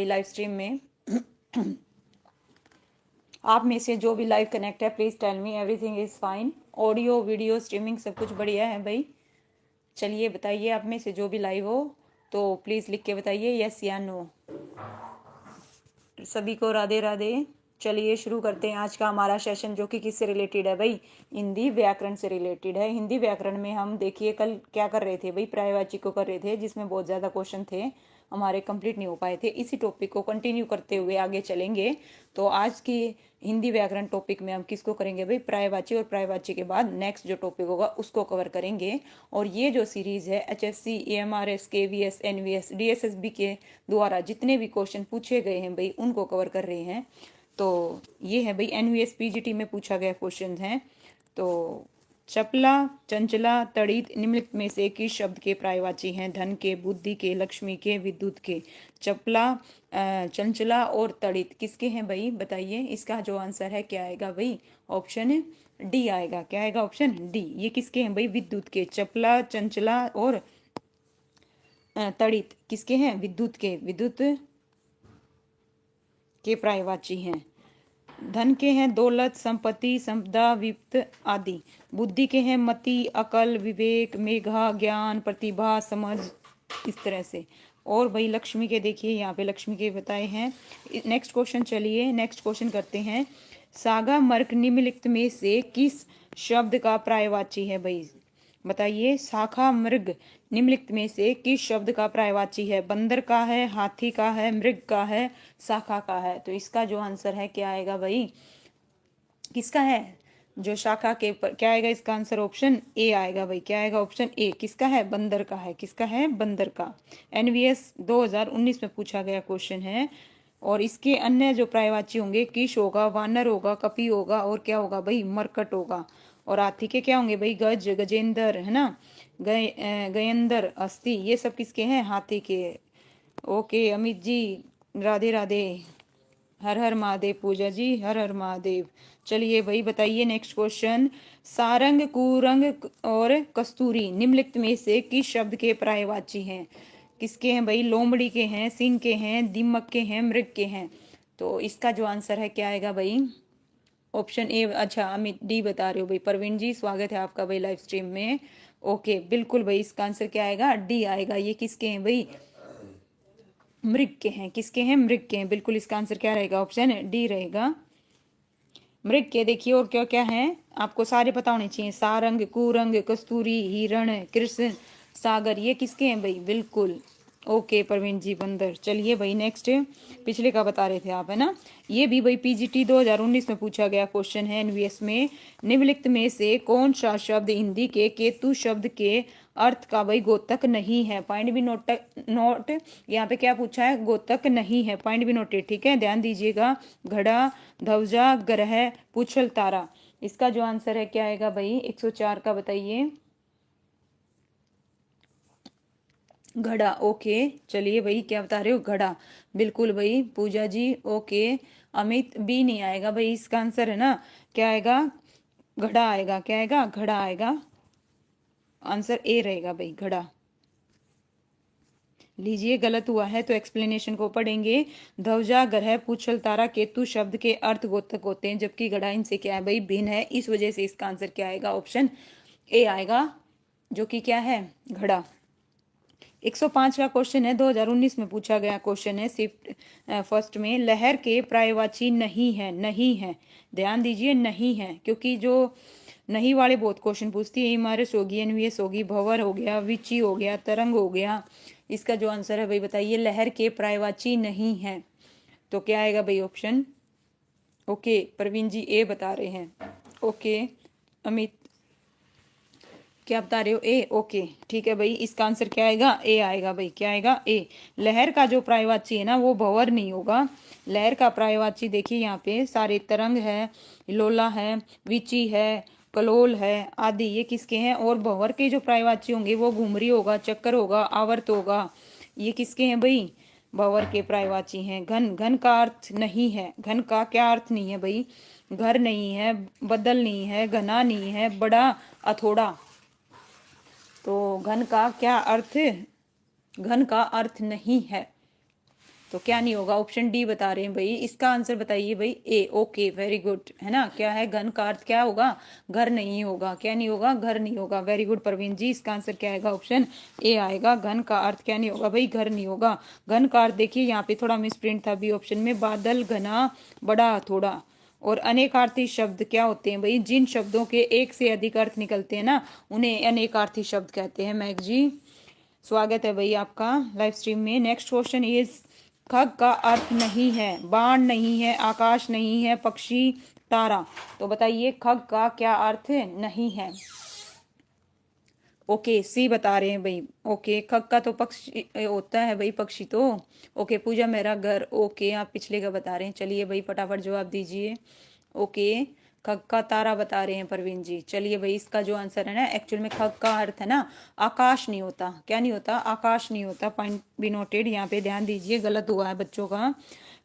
Live stream में आप में से जो भी लाइव कनेक्ट है please tell me everything is fine. Audio video streaming सब कुछ बढ़िया है भाई। चलिए बताइए, आप में से जो भी लाइव हो तो प्लीज़ लिख के बताइए यस या नो। सभी को राधे राधे। चलिए शुरू करते हैं आज का हमारा सेशन, जो कि किससे रिलेटेड है भाई? हिंदी व्याकरण से रिलेटेड है। हिंदी व्याकरण में हम देखिए कल क्या कर रहे थे भाई, पर्यायवाची को कर रहे थे, जिसमें बहुत ज़्यादा क्वेश्चन थे हमारे कंप्लीट नहीं हो पाए थे। इसी टॉपिक को कंटिन्यू करते हुए आगे चलेंगे। तो आज की हिंदी व्याकरण टॉपिक में हम किसको करेंगे भाई? पर्यायवाची, और पर्यायवाची के बाद नेक्स्ट जो टॉपिक होगा उसको कवर करेंगे। और ये जो सीरीज है HSC, AMRS, KVS, NVS, DSSB के द्वारा जितने भी क्वेश्चन पूछे गए हैं भाई उनको कवर कर रहे हैं। तो ये है भाई NVS PGT में पूछा गया क्वेश्चन है। तो चपला, चंचला, तड़ित निम्नलिखित में से किस शब्द के पर्यायवाची हैं? धन के, बुद्धि के, लक्ष्मी के, विद्युत के। चपला, चंचला और तड़ित किसके हैं भाई? बताइए। इसका जो आंसर है क्या आएगा भाई? ऑप्शन डी आएगा। क्या आएगा? Option D. ये किसके हैं भाई? विद्युत के। चपला, चंचला और तड़ित किसके हैं? विद्युत के। विद्युत के पर्यायवाची हैं। धन के हैं दौलत, संपत्ति, संपदा, वित्त आदि। बुद्धि के हैं मति, अकल, विवेक, मेधा, ज्ञान, प्रतिभा, समझ, इस तरह से। और भाई लक्ष्मी के देखिए यहाँ पे लक्ष्मी के बताए हैं। नेक्स्ट क्वेश्चन, चलिए नेक्स्ट क्वेश्चन करते हैं। सागा मर्क निम्नलिखित में से किस शब्द का पर्यायवाची है भाई? बताइए। शाखा मृग निम्नलिखित में से किस शब्द का पर्यायवाची है? बंदर का है, हाथी का है, मृग का है, शाखा का है। तो इसका जो आंसर है क्या आएगा भाई? किसका है? जो शाखा के क्या आएगा इसका आंसर? ऑप्शन ए आएगा भाई। क्या आएगा? Option A. किसका है? बंदर का है। किसका है? बंदर का। NVS 2019 में पूछा गया क्वेश्चन है। और इसके अन्य जो पर्यायवाची होंगे, किश होगा, वानर होगा, कपि होगा, और क्या होगा भाई? मरकट होगा। और हाथी के क्या होंगे भाई? गज, गजेंद्र, है ना, गयेंद्र, अस्थि, ये सब किसके हैं? हाथी के। ओके अमित जी, राधे राधे। हर हर महादेव पूजा जी, हर हर महादेव। चलिए भाई बताइए नेक्स्ट क्वेश्चन। सारंग, कुरंग और कस्तूरी निम्नलिखित में से किस शब्द के पर्यायवाची हैं? किसके हैं भाई? लोमड़ी के हैं, सिंह के हैं, दीमक के हैं, मृग के हैं। तो इसका जो आंसर है क्या आएगा भाई? Option A. अच्छा अमित डी बता रहे हो भाई। प्रवीण जी स्वागत है आपका भाई लाइव स्ट्रीम में। ओके बिल्कुल भाई, इसका आंसर क्या आएगा? डी आएगा। ये किसके हैं भाई? मृग के हैं। किसके हैं? मृग के हैं। बिल्कुल इसका आंसर क्या रहेगा? ऑप्शन डी रहेगा, मृग के। देखिए और क्या क्या है आपको सारे पता होने चाहिए। सारंग, कुरंग, कस्तूरी, हिरण, कृष्ण, सागर, ये किसके हैं भाई? बिल्कुल ओके प्रवीण जी, बंदर। चलिए भाई नेक्स्ट, पिछले का बता रहे थे आप, है ना। ये भी भाई PGT 2019 में पूछा गया क्वेश्चन है NVS में। निम्नलिखित में से कौन सा शब्द हिंदी के केतु शब्द के अर्थ का भाई गोतक नहीं है? पॉइंट भी नोट यहाँ पे क्या पूछा है? गोतक नहीं है। पॉइंट भी नोटेड, ठीक है, ध्यान दीजिएगा। घड़ा, ध्वजा, ग्रह, पुच्छल, तारा। इसका जो आंसर है क्या आएगा भाई? 104 का बताइए। घड़ा। ओके चलिए भाई, क्या बता रहे हो? घड़ा। बिल्कुल भाई पूजा जी। ओके अमित, बी नहीं आएगा भाई, इसका आंसर है ना, क्या आएगा? घड़ा आएगा। क्या आएगा? घड़ा आएगा। आंसर ए रहेगा भाई, घड़ा। लीजिए गलत हुआ है तो एक्सप्लेनेशन को पढ़ेंगे। ध्वजा, ग्रह, पुच्छल, तारा, केतु शब्द के अर्थ गोतक होते हैं, जबकि घड़ा इनसे क्या है भाई? भिन्न है। इस वजह से इसका आंसर क्या आएगा? ऑप्शन ए आएगा, जो कि क्या है? घड़ा। 105 का क्वेश्चन है, 2019 में पूछा गया क्वेश्चन है। शिफ्ट फर्स्ट में लहर के पर्यायवाची नहीं है। नहीं है, ध्यान दीजिए, नहीं है, क्योंकि जो नहीं वाले बहुत क्वेश्चन पूछती है। इमारस होगी, NVS होगी, भंवर हो गया, विची हो गया, तरंग हो गया। इसका जो आंसर है भाई बताइए, लहर के पर्यायवाची नहीं है। तो क्या आएगा भाई? ऑप्शन ओके प्रवीण जी ए बता रहे हैं। ओके अमित क्या बता रहे हो? ए। ओके ठीक है भाई, इसका आंसर क्या आएगा? ए आएगा भाई। क्या आएगा? ए। लहर का जो पर्यायवाची है ना वो भंवर नहीं होगा। लहर का पर्यायवाची देखिए यहाँ पे सारे तरंग है, लोला है, विची है, कलोल है आदि, ये किसके हैं? और भंवर के जो पर्यायवाची होंगे वो घुमरी होगा, चक्कर होगा, आवर्त होगा। ये किसके हैं भाई? भंवर के पर्यायवाची हैं। घन, घन का अर्थ नहीं है। घन का क्या अर्थ नहीं है भाई? घर नहीं है, बदल नहीं है, घना नहीं है, बड़ा, अथोड़ा। तो घन का क्या अर्थ? घन का अर्थ नहीं है। तो क्या नहीं होगा, ऑप्शन डी बता रहे हैं भाई। इसका आंसर बताइए भाई, ए। ओके, वेरी गुड, है ना। क्या है, घन का अर्थ क्या होगा, घर नहीं होगा। क्या नहीं होगा, घर नहीं होगा। वेरी गुड प्रवीण जी, इसका आंसर क्या आएगा, ऑप्शन ए आएगा। घन का अर्थ क्या नहीं होगा भाई, घर नहीं होगा। घन का अर्थ देखिए यहाँ पे थोड़ा मिसप्रिंट था बी ऑप्शन में, बादल, घना, बड़ा, थोड़ा। और अनेकार्थी शब्द क्या होते हैं भाई, जिन शब्दों के एक से अधिक अर्थ निकलते हैं ना, उन्हें अनेकार्थी शब्द कहते हैं। मैग जी, स्वागत है भाई आपका लाइव स्ट्रीम में। नेक्स्ट क्वेश्चन इज, खग का अर्थ नहीं है, बाण नहीं है, आकाश नहीं है, पक्षी, तारा। तो बताइए खग का क्या अर्थ नहीं है। ओके, सी बता रहे हैं भाई। ओके, खग का तो पक्षी होता है भाई, पक्षी तो। ओके, पूजा मेरा घर। ओके, आप पिछले का बता रहे हैं। चलिए भाई फटाफट जवाब दीजिए। ओके, खग का तारा बता रहे हैं प्रवीण जी। चलिए भाई, इसका जो आंसर है ना, एक्चुअल में खग का अर्थ है ना, आकाश नहीं होता। क्या नहीं होता, आकाश नहीं होता। पॉइंट बी नोटेड, यहाँ पे ध्यान दीजिए, गलत हुआ है बच्चों का।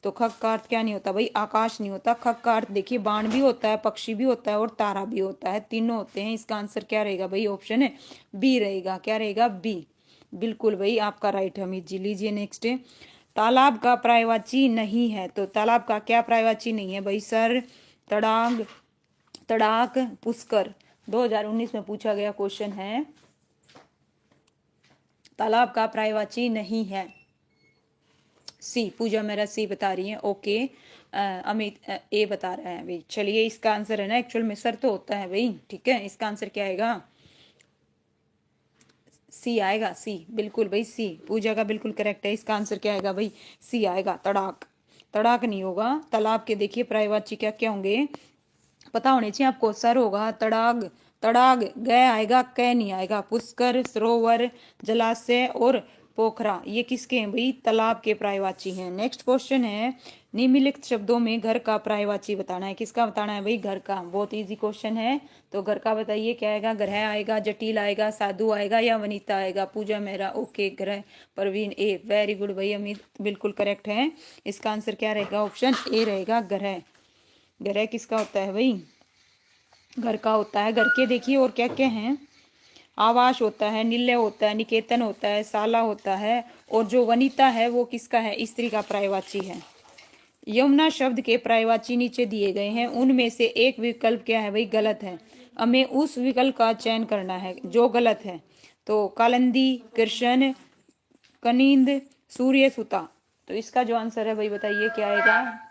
तो खग का अर्थ क्या नहीं होता भाई, आकाश नहीं होता। खग का अर्थ देखिए, बाण भी होता है, पक्षी भी होता है और तारा भी होता है, तीनों होते हैं। इसका आंसर क्या रहेगा भाई, ऑप्शन है बी रहेगा। क्या रहेगा, बी। बिल्कुल भाई आपका राइट हमीद जी। लीजिए नेक्स्ट, तालाब का पर्यायवाची नहीं है। तो तालाब का क्या पर्यायवाची नहीं है भाई, सर, तड़ाग, तड़ाक, पुष्कर। 2019 में पूछा गया क्वेश्चन है, तालाब का पर्यायवाची नहीं है। सी, पूजा मेरा सी बता रही है। ओके, अमित ए बता रहा है भाई। चलिए, इसका आंसर है ना, एक्चुअल में सर तो होता है भाई, ठीक है। इसका आंसर क्या आएगा, सी आएगा, सी। बिल्कुल भाई, सी। पूजा का बिल्कुल करेक्ट है। इसका आंसर क्या आएगा भाई, सी आएगा, तड़ाक। तड़ाक नहीं होगा। तालाब के देखिए पर्यायवाची क्या क्या होंगे, पता होने चाहिए आपको। सर होगा, तड़ाग, तड़ाग, गए आएगा, कै नहीं आएगा। पुष्कर, सरोवर, जलाशय और पोखरा, ये किसके हैं भाई, तालाब के पर्यायवाची हैं। नेक्स्ट क्वेश्चन है, निम्नलिखित शब्दों में घर का पर्यायवाची बताना है। किसका बताना है भाई, घर का। बहुत इजी क्वेश्चन है। तो घर का बताइए क्या आएगा, ग्रह आएगा, जटिल आएगा, साधु आएगा या वनिता आएगा। पूजा मेहरा, ओके, ग्रह। प्रवीण ए, वेरी गुड भाई। अमित बिल्कुल करेक्ट है। इसका आंसर क्या रहेगा, ऑप्शन ए रहेगा, ग्रह। ग्रह किसका होता है भाई, घर का होता है। घर के देखिए और क्या क्या हैं, आवास होता है, निलय होता है, निकेतन होता है, साला होता है। और जो वनिता है वो किसका है, स्त्री का पर्यायवाची है। यमुना शब्द के पर्यायवाची नीचे दिए गए हैं, उनमें से एक विकल्प क्या है भाई, गलत है। हमें उस विकल्प का चयन करना है जो गलत है। तो कालिंदी, कृष्ण, कनिंद, सूर्य सुता। तो इसका जो आंसर है भाई बताइए क्या आएगा।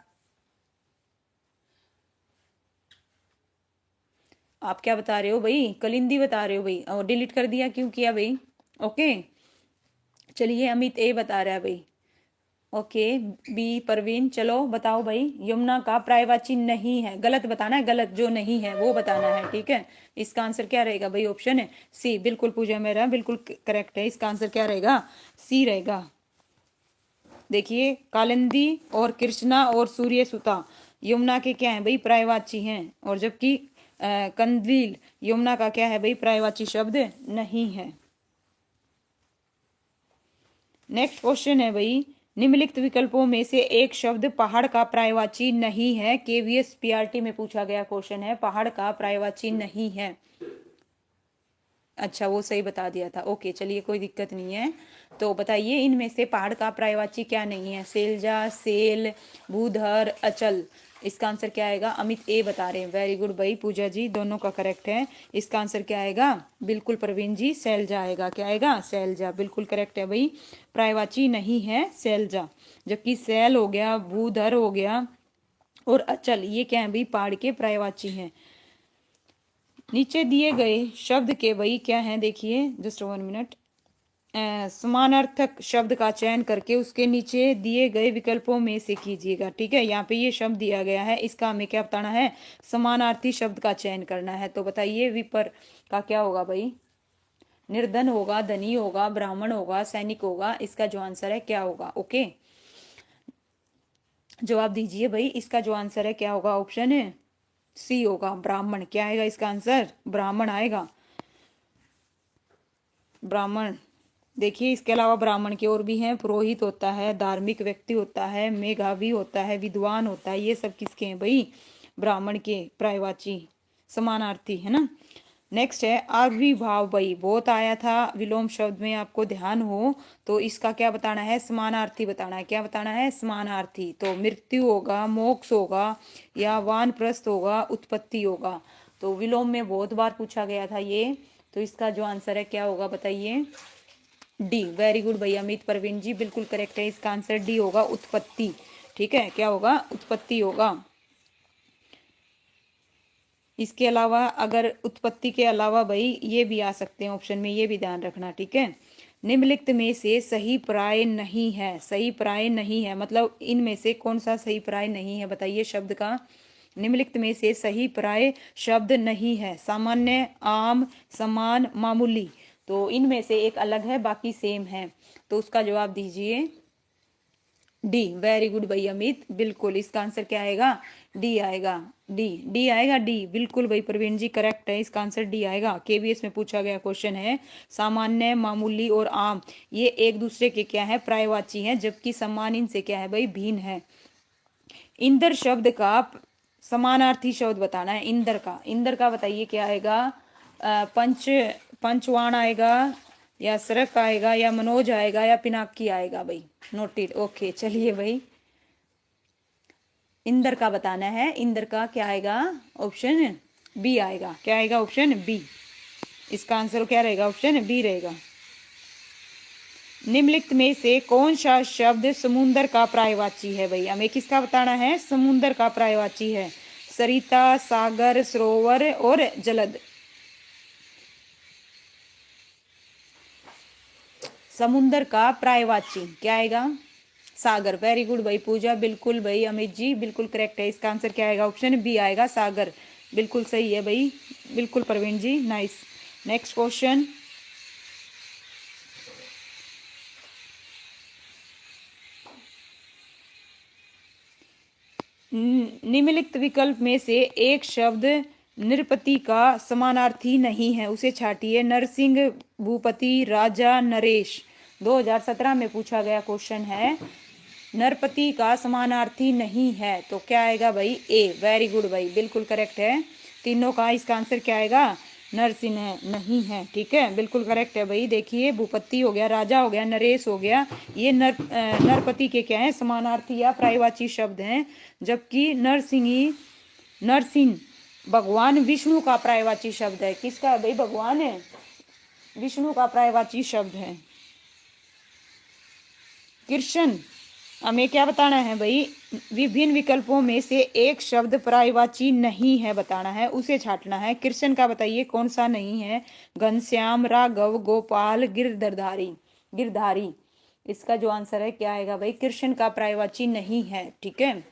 आप क्या बता रहे हो भाई, कलिंदी बता रहे हो भाई, और डिलीट कर दिया, क्यों किया भाई। ओके, चलिए, अमित ए बता रहा है भाई। Okay, B Parveen. चलो बताओ भाई, यमुना का पर्यायवाची नहीं है, गलत बताना है, गलत जो नहीं है वो बताना है, ठीक है। इसका आंसर क्या रहेगा भाई, ऑप्शन है सी। बिल्कुल पूजा मेरा बिल्कुल करेक्ट है। इसका आंसर क्या रहेगा, सी रहेगा। देखिए, कालिंदी और कृष्णा और सूर्य सुता यमुना के क्या है भाई, पर्यायवाची हैं। और जबकि कंदील यमुना का क्या है भाई, पर्यायवाची शब्द नहीं है। नेक्स्ट क्वेश्चन है भाई, निम्नलिखित विकल्पों में से एक शब्द पहाड़ का पर्यायवाची नहीं है। केवीएस पीआरटी में पूछा गया क्वेश्चन है, पहाड़ का पर्यायवाची नहीं है। अच्छा, वो सही बता दिया था। ओके, चलिए, कोई दिक्कत नहीं है। तो बताइए, इनमें से पहाड़ का पर्यायवाची क्या नहीं है, सेलजा, सेल, भूधर, अचल। इसका आंसर क्या आएगा, अमित ए बता रहे हैं। वेरी गुड भाई, पूजा जी दोनों का करेक्ट है। इसका आंसर क्या आएगा, बिल्कुल प्रवीण जी, सैलजा आएगा। क्या आएगा, सैलजा, बिल्कुल करेक्ट है भाई। पर्यायवाची नहीं है सैलजा। जबकि सैल हो गया, भूधर हो गया और अचल, ये क्या है भाई, पहाड़ के पर्यायवाची हैं। नीचे दिए गए शब्द के भाई क्या है, देखिए, जस्ट 1 मिनट। समानार्थक शब्द का चयन करके उसके नीचे दिए गए विकल्पों में से कीजिएगा, ठीक है। यहाँ पे ये शब्द दिया गया है, इसका हमें क्या बताना है, समानार्थी शब्द का चयन करना है। तो बताइए, विपर का क्या होगा भाई, निर्धन होगा, धनी होगा, ब्राह्मण होगा, सैनिक होगा। इसका जो आंसर है क्या होगा, ओके, जवाब दीजिए भाई। इसका जो आंसर है क्या होगा, ऑप्शन है सी होगा, ब्राह्मण। क्या आएगा इसका आंसर, ब्राह्मण आएगा, ब्राह्मण। देखिए, इसके अलावा ब्राह्मण के और भी हैं, पुरोहित होता है, धार्मिक व्यक्ति होता है, मेधावी होता है, विद्वान होता है। ये सब किसके हैं भाई, ब्राह्मण के पर्यायवाची समानार्थी, है ना। नेक्स्ट है आविर्भाव भाई, बहुत आया था विलोम शब्द में, आपको ध्यान हो तो इसका क्या बताना है, समानार्थी बताना है। क्या बताना है, समानार्थी। तो मृत्यु होगा, मोक्ष होगा, या वानप्रस्थ होगा, उत्पत्ति होगा। तो विलोम में बहुत बार पूछा गया था ये। तो इसका जो आंसर है क्या होगा बताइए, डी। वेरी गुड भैया अमित परवीन जी, बिल्कुल करेक्ट है। इसका आंसर डी होगा, उत्पत्ति। ठीक है, क्या होगा, उत्पत्ति होगा। इसके अलावा अगर उत्पत्ति के अलावा भाई ये भी आ सकते हैं ऑप्शन में, ये भी ध्यान रखना। ठीक है, निम्नलिखित में से सही प्राय नहीं है। सही प्राय नहीं है मतलब इनमें से कौन सा सही प्राय नहीं है बताइए शब्द का। निम्नलिखित में से सही प्राय शब्द नहीं है। सामान्य, आम, समान, मामूली। तो इनमें से एक अलग है, बाकी सेम है। तो उसका जवाब दीजिए डी। वेरी गुड भाई अमित, बिल्कुल इसका आंसर क्या आएगा, डी आएगा। डी, डी आएगा, डी। बिल्कुल भाई प्रवीण जी करेक्ट है, इसका आंसर डी आएगा। केवीएस में पूछा गया क्वेश्चन है। सामान्य, मामूली और आम ये एक दूसरे के क्या है, पर्यायवाची हैं, जबकि समान इनसे क्या है भाई, भिन्न है। इंदर शब्द का समानार्थी शब्द बताना है। इंदर का बताइए क्या आएगा, पंचवान आएगा, या सरक आएगा, या मनोज आएगा, या पिनाकी आएगा भाई। Noted, okay. चलिए भाई इंदर का बताना है। इंदर का क्या आएगा, ऑप्शन बी आएगा। क्या आएगा, ऑप्शन बी। इसका आंसर क्या रहेगा, ऑप्शन बी रहेगा। निम्नलिखित में से कौन सा शब्द समुंदर का पर्यायवाची है भाई, हमें किसका बताना है, समुंदर का पर्यायवाची है। सरिता, सागर, सरोवर और जलद। समुंदर का पर्यायवाची क्या आएगा, सागर। वेरी गुड भाई पूजा, बिल्कुल भाई अमित जी बिल्कुल करेक्ट है। इसका आंसर क्या आएगा, ऑप्शन बी आएगा, सागर। बिल्कुल सही है भाई, बिल्कुल प्रवीण जी, नाइस। नेक्स्ट क्वेश्चन, निम्नलिखित विकल्प में से एक शब्द नृपति का समानार्थी नहीं है, उसे छाटिए। नरसिंह, भूपति, राजा, नरेश। 2017 में पूछा गया क्वेश्चन है, नरपति का समानार्थी नहीं है। तो क्या आएगा भाई, ए। वेरी गुड भाई, बिल्कुल करेक्ट है तीनों का। इसका आंसर क्या आएगा, नरसिंह है, नहीं है। ठीक है, बिल्कुल करेक्ट है भाई। देखिए भूपति हो गया, राजा हो गया, नरेश हो गया, ये नरपति के क्या है, समानार्थी या पर्यायवाची शब्द हैं। जबकि नरसिंह भगवान विष्णु का पर्यायवाची शब्द है। किसका भाई, भगवान है विष्णु का पर्यायवाची शब्द है। कृष्ण, हमें क्या बताना है भाई, विभिन्न विकल्पों में से एक शब्द पर्यायवाची नहीं है बताना है, उसे छाटना है। कृष्ण का बताइए कौन सा नहीं है, घनश्याम, राघव, गोपाल, गिरधारी। गिरधारी, इसका जो आंसर है क्या आएगा भाई, कृष्ण का पर्यायवाची नहीं है। ठीक है,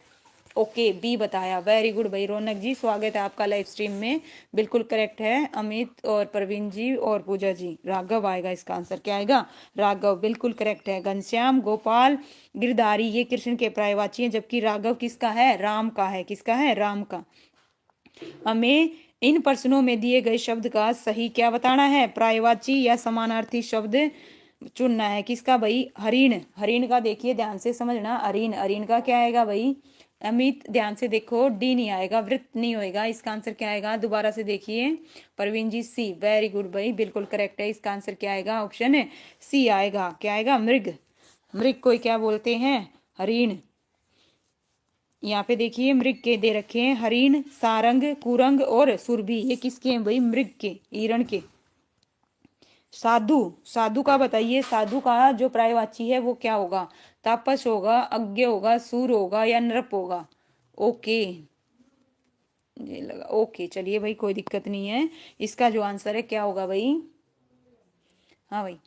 ओके, बी बताया। वेरी गुड भाई रौनक जी, स्वागत है आपका लाइव स्ट्रीम में। बिल्कुल करेक्ट है अमित और प्रवीण जी और पूजा जी। राघव आएगा, इसका आंसर क्या आएगा, राघव। बिल्कुल करेक्ट है। घनश्याम, गोपाल, गिरधारी ये कृष्ण के पर्यायवाची हैं, जबकि राघव किसका है, राम का है। किसका है, राम का। हमें इन प्रश्नों में दिए गए शब्द का सही क्या बताना है, पर्यायवाची या समानार्थी शब्द चुनना है। किसका भाई, हरिण। हरिण का देखिए ध्यान से समझना, हरिण। हरिण का क्या आएगा भाई अमित, ध्यान से देखो, डी नहीं आएगा, वृत्त नहीं होएगा। इसका आंसर क्या आएगा, दोबारा से देखिए परवीन जी, सी। वेरी गुड भाई, बिल्कुल करेक्ट है। इसका आंसर क्या आएगा, ऑप्शन है सी आएगा। क्या आएगा, मृग। मृग को क्या बोलते हैं, हरिण। यहाँ पे देखिए मृग के दे रखे हैं, हरिण, सारंग, कुरंग और सुरभि। ये किसके हैं भाई, मृग के, हिरण के। साधु, साधु का बताइए, साधु का जो पर्यायवाची है वो क्या होगा, तापस होगा, अज्ञ होगा, सूर होगा, या नृप होगा। ओके, ये लगा ओके। चलिए भाई कोई दिक्कत नहीं है। इसका जो आंसर है क्या होगा भाई, हाँ भाई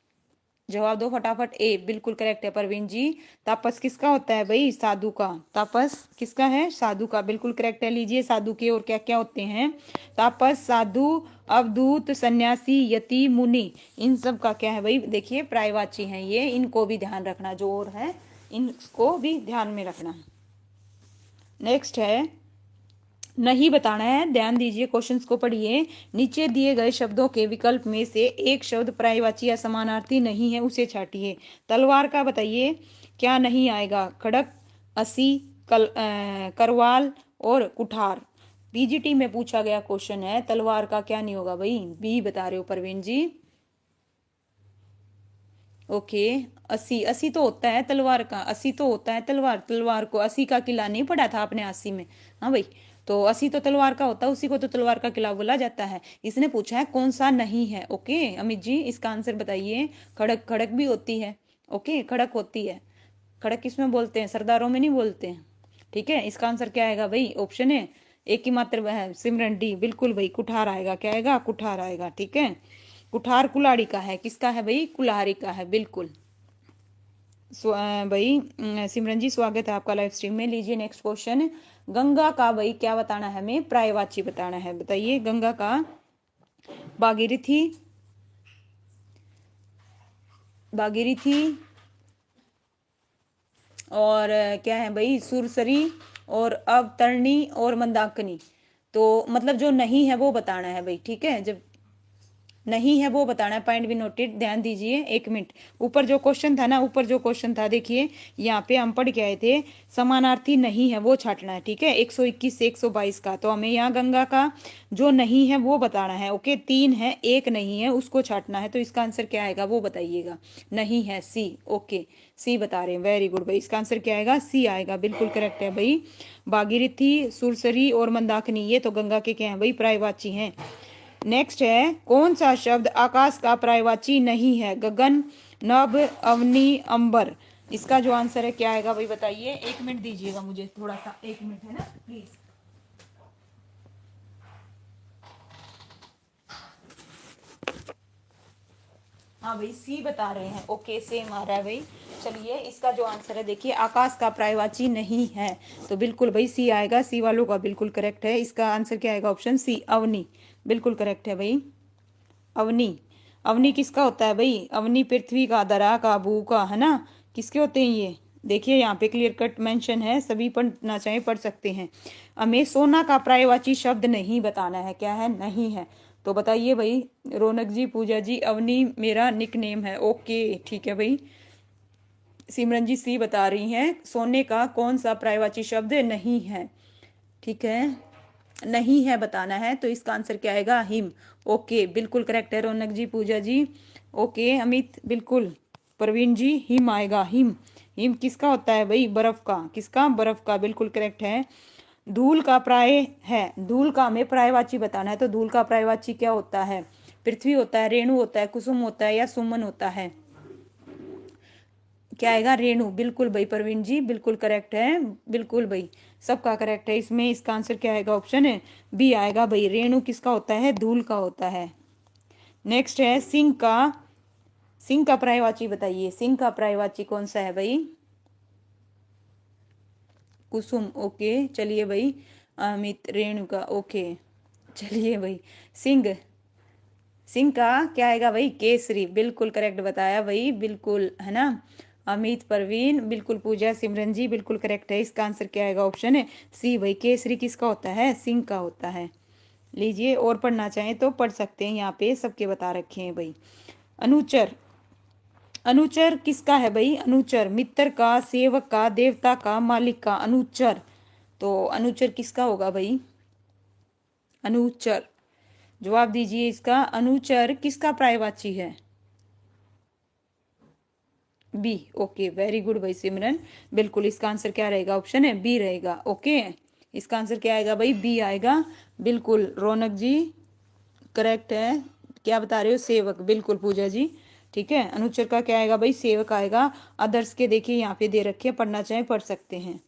जवाब दो फटाफट। ए, बिल्कुल करेक्ट है परवीन जी। तापस किसका होता है भाई, साधु का। तापस किसका है, साधु का। बिल्कुल करेक्ट है। लीजिए साधु के और क्या क्या होते हैं, तापस, साधु, अवधूत, सन्यासी, यति, मुनि। इन सब का क्या है भाई, देखिए पर्यायवाची हैं ये, इनको भी ध्यान रखना, जो और है इनको भी ध्यान में रखना। नेक्स्ट है, नहीं बताना है, ध्यान दीजिए, क्वेश्चंस को पढ़िए। नीचे दिए गए शब्दों के विकल्प में से एक शब्द पर्यायवाची या समानार्थी नहीं है, उसे छाटिए। तलवार का बताइए क्या नहीं आएगा, खड़क, असी, करवाल और कुठार। पीजीटी में पूछा गया क्वेश्चन है, तलवार का क्या नहीं होगा भाई, बी बता रहे हो परवीन जी। ओके, अस्सी, अस्सी तो होता है तलवार का, अस्सी तो होता है तलवार, तलवार को अस्सी का किला नहीं पढ़ा था आपने अस्सी में? हाँ भाई, तो अस्सी तो तलवार का होता है, उसी को तो तलवार का किला बोला जाता है। इसने पूछा है कौन सा नहीं है। ओके अमित जी, इसका आंसर बताइए। खड़क, खड़क भी होती है। ओके, खड़क होती है। खड़क किसमें बोलते हैं, सरदारों में नहीं बोलते हैं। ठीक है, इसका आंसर क्या आएगा भाई, ऑप्शन है एक ही मात्र वह है सिमरन डी, बिल्कुल भाई, कुठार आएगा। क्या आएगा, कुठार आएगा। ठीक है, कुठार कुल्हाड़ी का है, किसका है भाई, कुल्हाड़ी का है, बिल्कुल। भाई सिमरन जी स्वागत है आपका लाइव स्ट्रीम में। लीजिए नेक्स्ट क्वेश्चन, गंगा का भाई क्या बताना है हमें, पर्यायवाची बताना है। बताइए गंगा का भागीरथी, भागीरथी और क्या है भाई, सुरसरी और अवतरणी और मंदाकिनी। तो मतलब जो नहीं है वो बताना है भाई। ठीक है, जब नहीं है वो बताना है। पॉइंट भी नोटेड, ध्यान दीजिए, एक मिनट। ऊपर जो क्वेश्चन था ना, ऊपर जो क्वेश्चन था देखिए, यहाँ पे हम पढ़ के आए थे, समानार्थी नहीं है वो छाटना है। ठीक है, 121 से 122 का, तो हमें यहाँ गंगा का जो नहीं है वो बताना है। ओके, तीन है एक नहीं है, उसको छाटना है। तो इसका आंसर क्या आएगा वो बताइएगा। नहीं है सी। ओके, सी बता रहे हैं, वेरी गुड भाई। इसका आंसर क्या आएगा, सी आएगा, बिल्कुल करेक्ट है भाई। भागीरथी, सुरसरी और मंदाकिनी ये तो गंगा के क्या है भाई, पर्यायवाची हैं। नेक्स्ट है, कौन सा शब्द आकाश का पर्यायवाची नहीं है, गगन, नभ, अवनी, अंबर। इसका जो आंसर है क्या आएगा भाई बताइए। एक मिनट दीजिएगा मुझे थोड़ा सा, एक मिनट है ना प्लीज। हाँ भाई, सी बता रहे हैं। ओके, सेम आ रहा है भाई। चलिए, इसका जो आंसर है देखिए, आकाश का पर्यायवाची नहीं है, तो बिल्कुल भाई सी आएगा। सी वालों का बिल्कुल करेक्ट है। इसका आंसर क्या आएगा, ऑप्शन सी, अवनी, बिल्कुल करेक्ट है भाई। अवनी, अवनी किसका होता है भाई, अवनी पृथ्वी का, दरा का, भू का, है ना, किसके होते हैं ये। देखिए यहाँ पे क्लियर कट मेंशन है, सभी पढ़ना चाहे पढ़ सकते हैं। हमें सोना का पर्यायवाची शब्द नहीं बताना है। क्या है, नहीं है। तो बताइए भाई, रौनक जी, पूजा जी, अवनी मेरा निक नेम है। ओके ठीक है भाई। सिमरन जी सी बता रही हैं, सोने का कौन सा पर्यायवाची शब्द नहीं है। ठीक है, नहीं है बताना है, तो इसका आंसर क्या आएगा, हिम। ओके, बिल्कुल करेक्ट है रौनक जी, पूजा जी। ओके अमित, बिल्कुल। प्रवीण जी, हिम आएगा, हिम। हिम किसका होता है भाई, बर्फ का, किसका, बर्फ का, बिल्कुल करेक्ट है। धूल का प्राय है, धूल का हमें पर्यायवाची बताना है, तो धूल का पर्यायवाची क्या होता है, पृथ्वी होता है, रेणु होता है, कुसुम होता है, या सुमन होता है। क्या आएगा, रेणु, बिल्कुल भाई प्रवीण जी, बिल्कुल करेक्ट है, बिल्कुल भाई, सबका करेक्ट है इसमें। इसका आंसर क्या आएगा, ऑप्शन है बी आएगा भाई। रेणु किसका होता है, धूल का होता है। नेक्स्ट है, सिंह का, सिंह का पर्यायवाची बताइए। सिंह का पर्यायवाची कौन सा है भाई, कुसुम। ओके चलिए भाई, अमित, रेणु का, ओके चलिए भाई। सिंह, सिंह का क्या आएगा भाई, केसरी, बिल्कुल करेक्ट बताया भाई, बिल्कुल, है ना। अमित, परवीन, बिल्कुल, पूजा, सिमरन जी, बिल्कुल करेक्ट है। इसका आंसर क्या आएगा, ऑप्शन है सी भाई, केसरी किसका होता है, सिंह का होता है। लीजिए, और पढ़ना चाहें तो पढ़ सकते हैं, यहाँ पे सबके बता रखे हैं भाई। अनुचर, अनुचर किसका है भाई, अनुचर मित्र का, सेवक का, देवता का, मालिक का, अनुचर। तो अनुचर किसका होगा भाई, अनुचर, जवाब दीजिए इसका। अनुचर किसका पर्यायवाची है, बी। ओके, वेरी गुड भाई सिमरन, बिल्कुल। इसका आंसर क्या रहेगा, ऑप्शन है बी रहेगा। ओके, इसका आंसर क्या आएगा भाई, बी आएगा, बिल्कुल। रौनक जी करेक्ट है, क्या बता रहे हो, सेवक, बिल्कुल पूजा जी। ठीक है, अनुचर का क्या आएगा भाई, सेवक आएगा। अदर्स के देखिए यहाँ पे दे रखे हैं, पढ़ना चाहे पढ़ सकते हैं।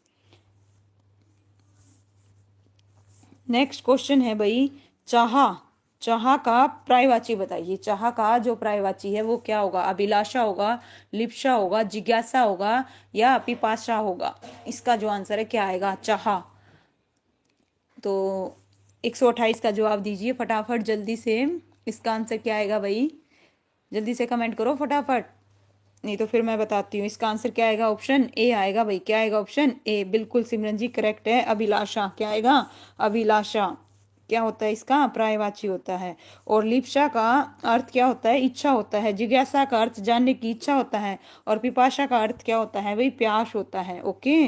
नेक्स्ट क्वेश्चन है भाई, चाह, चाह का पर्यायवाची बताइए। चाह का जो पर्यायवाची है वो क्या होगा, अभिलाषा होगा, लिप्सा होगा, जिज्ञासा होगा, या पिपासा होगा। इसका जो आंसर है क्या आएगा, चाह। तो 128 का जवाब दीजिए फटाफट जल्दी से। इसका आंसर क्या आएगा भाई, जल्दी से कमेंट करो फटाफट, नहीं तो फिर मैं बताती हूँ। इसका आंसर क्या आएगा, ऑप्शन ए आएगा भाई। क्या आएगा, ऑप्शन ए, बिल्कुल सिमरन जी करेक्ट है। अभिलाषा, क्या आएगा, अभिलाषा क्या होता है, इसका पर्यायवाची होता है। और लिप्सा का अर्थ क्या होता है, इच्छा होता है। जिज्ञासा का अर्थ जानने की इच्छा होता है। और पिपाशा का अर्थ क्या होता है भाई, प्यास होता है। ओके,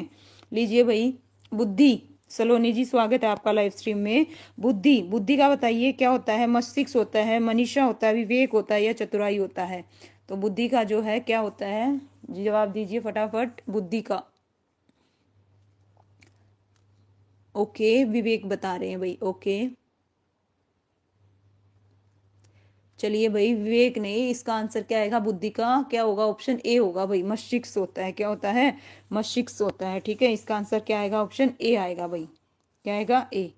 लीजिए भाई, बुद्धि, सलोनी जी स्वागत है आपका लाइव स्ट्रीम में। बुद्धि, बुद्धि का बताइए क्या होता है? मस्तिष्क होता है, मनीषा होता है, विवेक होता है या चतुराई होता है? तो बुद्धि का जो है क्या होता है? जवाब दीजिए फटाफट बुद्धि का। ओके, विवेक बता रहे हैं भाई। ओके चलिए भाई, विवेक नहीं, इसका आंसर क्या आएगा? बुद्धि का क्या होगा? ऑप्शन ए होगा भाई, मस्तिष्क होता है। क्या होता है? मस्तिष्क होता है। ठीक है, इसका आंसर क्या आएगा? ऑप्शन ए आएगा भाई। क्या आएगा? ए।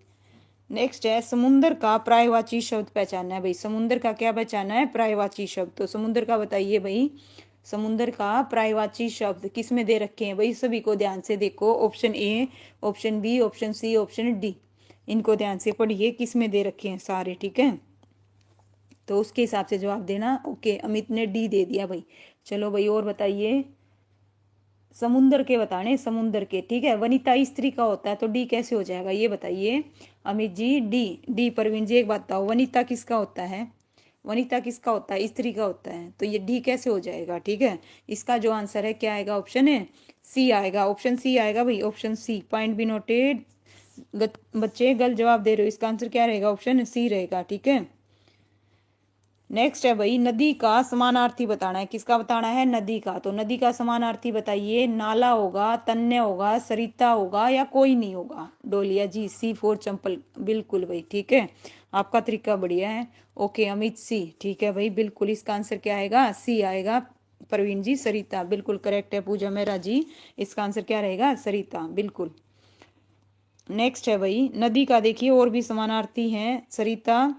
नेक्स्ट है समुंदर का पर्यायवाची शब्द पहचानना है भाई। समुंदर का क्या पहचानना है? पर्यायवाची शब्द। तो समुंदर का बताइए भाई। समुंदर का पर्यायवाची शब्द किस में दे रखे हैं भाई? सभी को ध्यान से देखो, option A, option B, option C, option D. इनको ध्यान से पढ़िए, किस में दे रखे हैं सारे। ठीक है, तो उसके हिसाब से जवाब देना। ओके, अमित ने डी दे दिया भाई। चलो भाई और बताइए, समुंदर के बताने, समुंदर के। ठीक है, वनिता स्त्री का होता है तो डी कैसे हो जाएगा ये बताइए अमित जी। D, D. परवीन जी एक बात बताओ, वनिता किसका होता है? वनिता किसका होता है? स्त्री का होता है, तो ये डी कैसे हो जाएगा? ठीक है, इसका जो आंसर है क्या आएगा? ऑप्शन है सी आएगा। ऑप्शन सी आएगा भाई, option C. Point B noted. बच्चे गलत जवाब दे रहे हो, इसका आंसर क्या रहेगा? ऑप्शन सी रहेगा। ठीक है, नेक्स्ट है भाई, नदी का समानार्थी बताना है। किसका बताना है? नदी का। तो नदी का समानार्थी बताइए। नाला होगा, तन्य होगा, सरिता होगा या कोई नहीं होगा? डोलिया जी सी फोर चंपल। बिल्कुल भाई, ठीक है, आपका तरीका बढ़िया है। ओके अमित सी, ठीक है भाई, बिल्कुल इसका आंसर क्या आएगा? सी आएगा। प्रवीण जी सरिता, बिल्कुल करेक्ट है। पूजा मेहरा जी, इसका आंसर क्या रहेगा? सरिता, बिल्कुल। नेक्स्ट है भाई, नदी का देखिए और भी समानार्थी हैं। सरिता,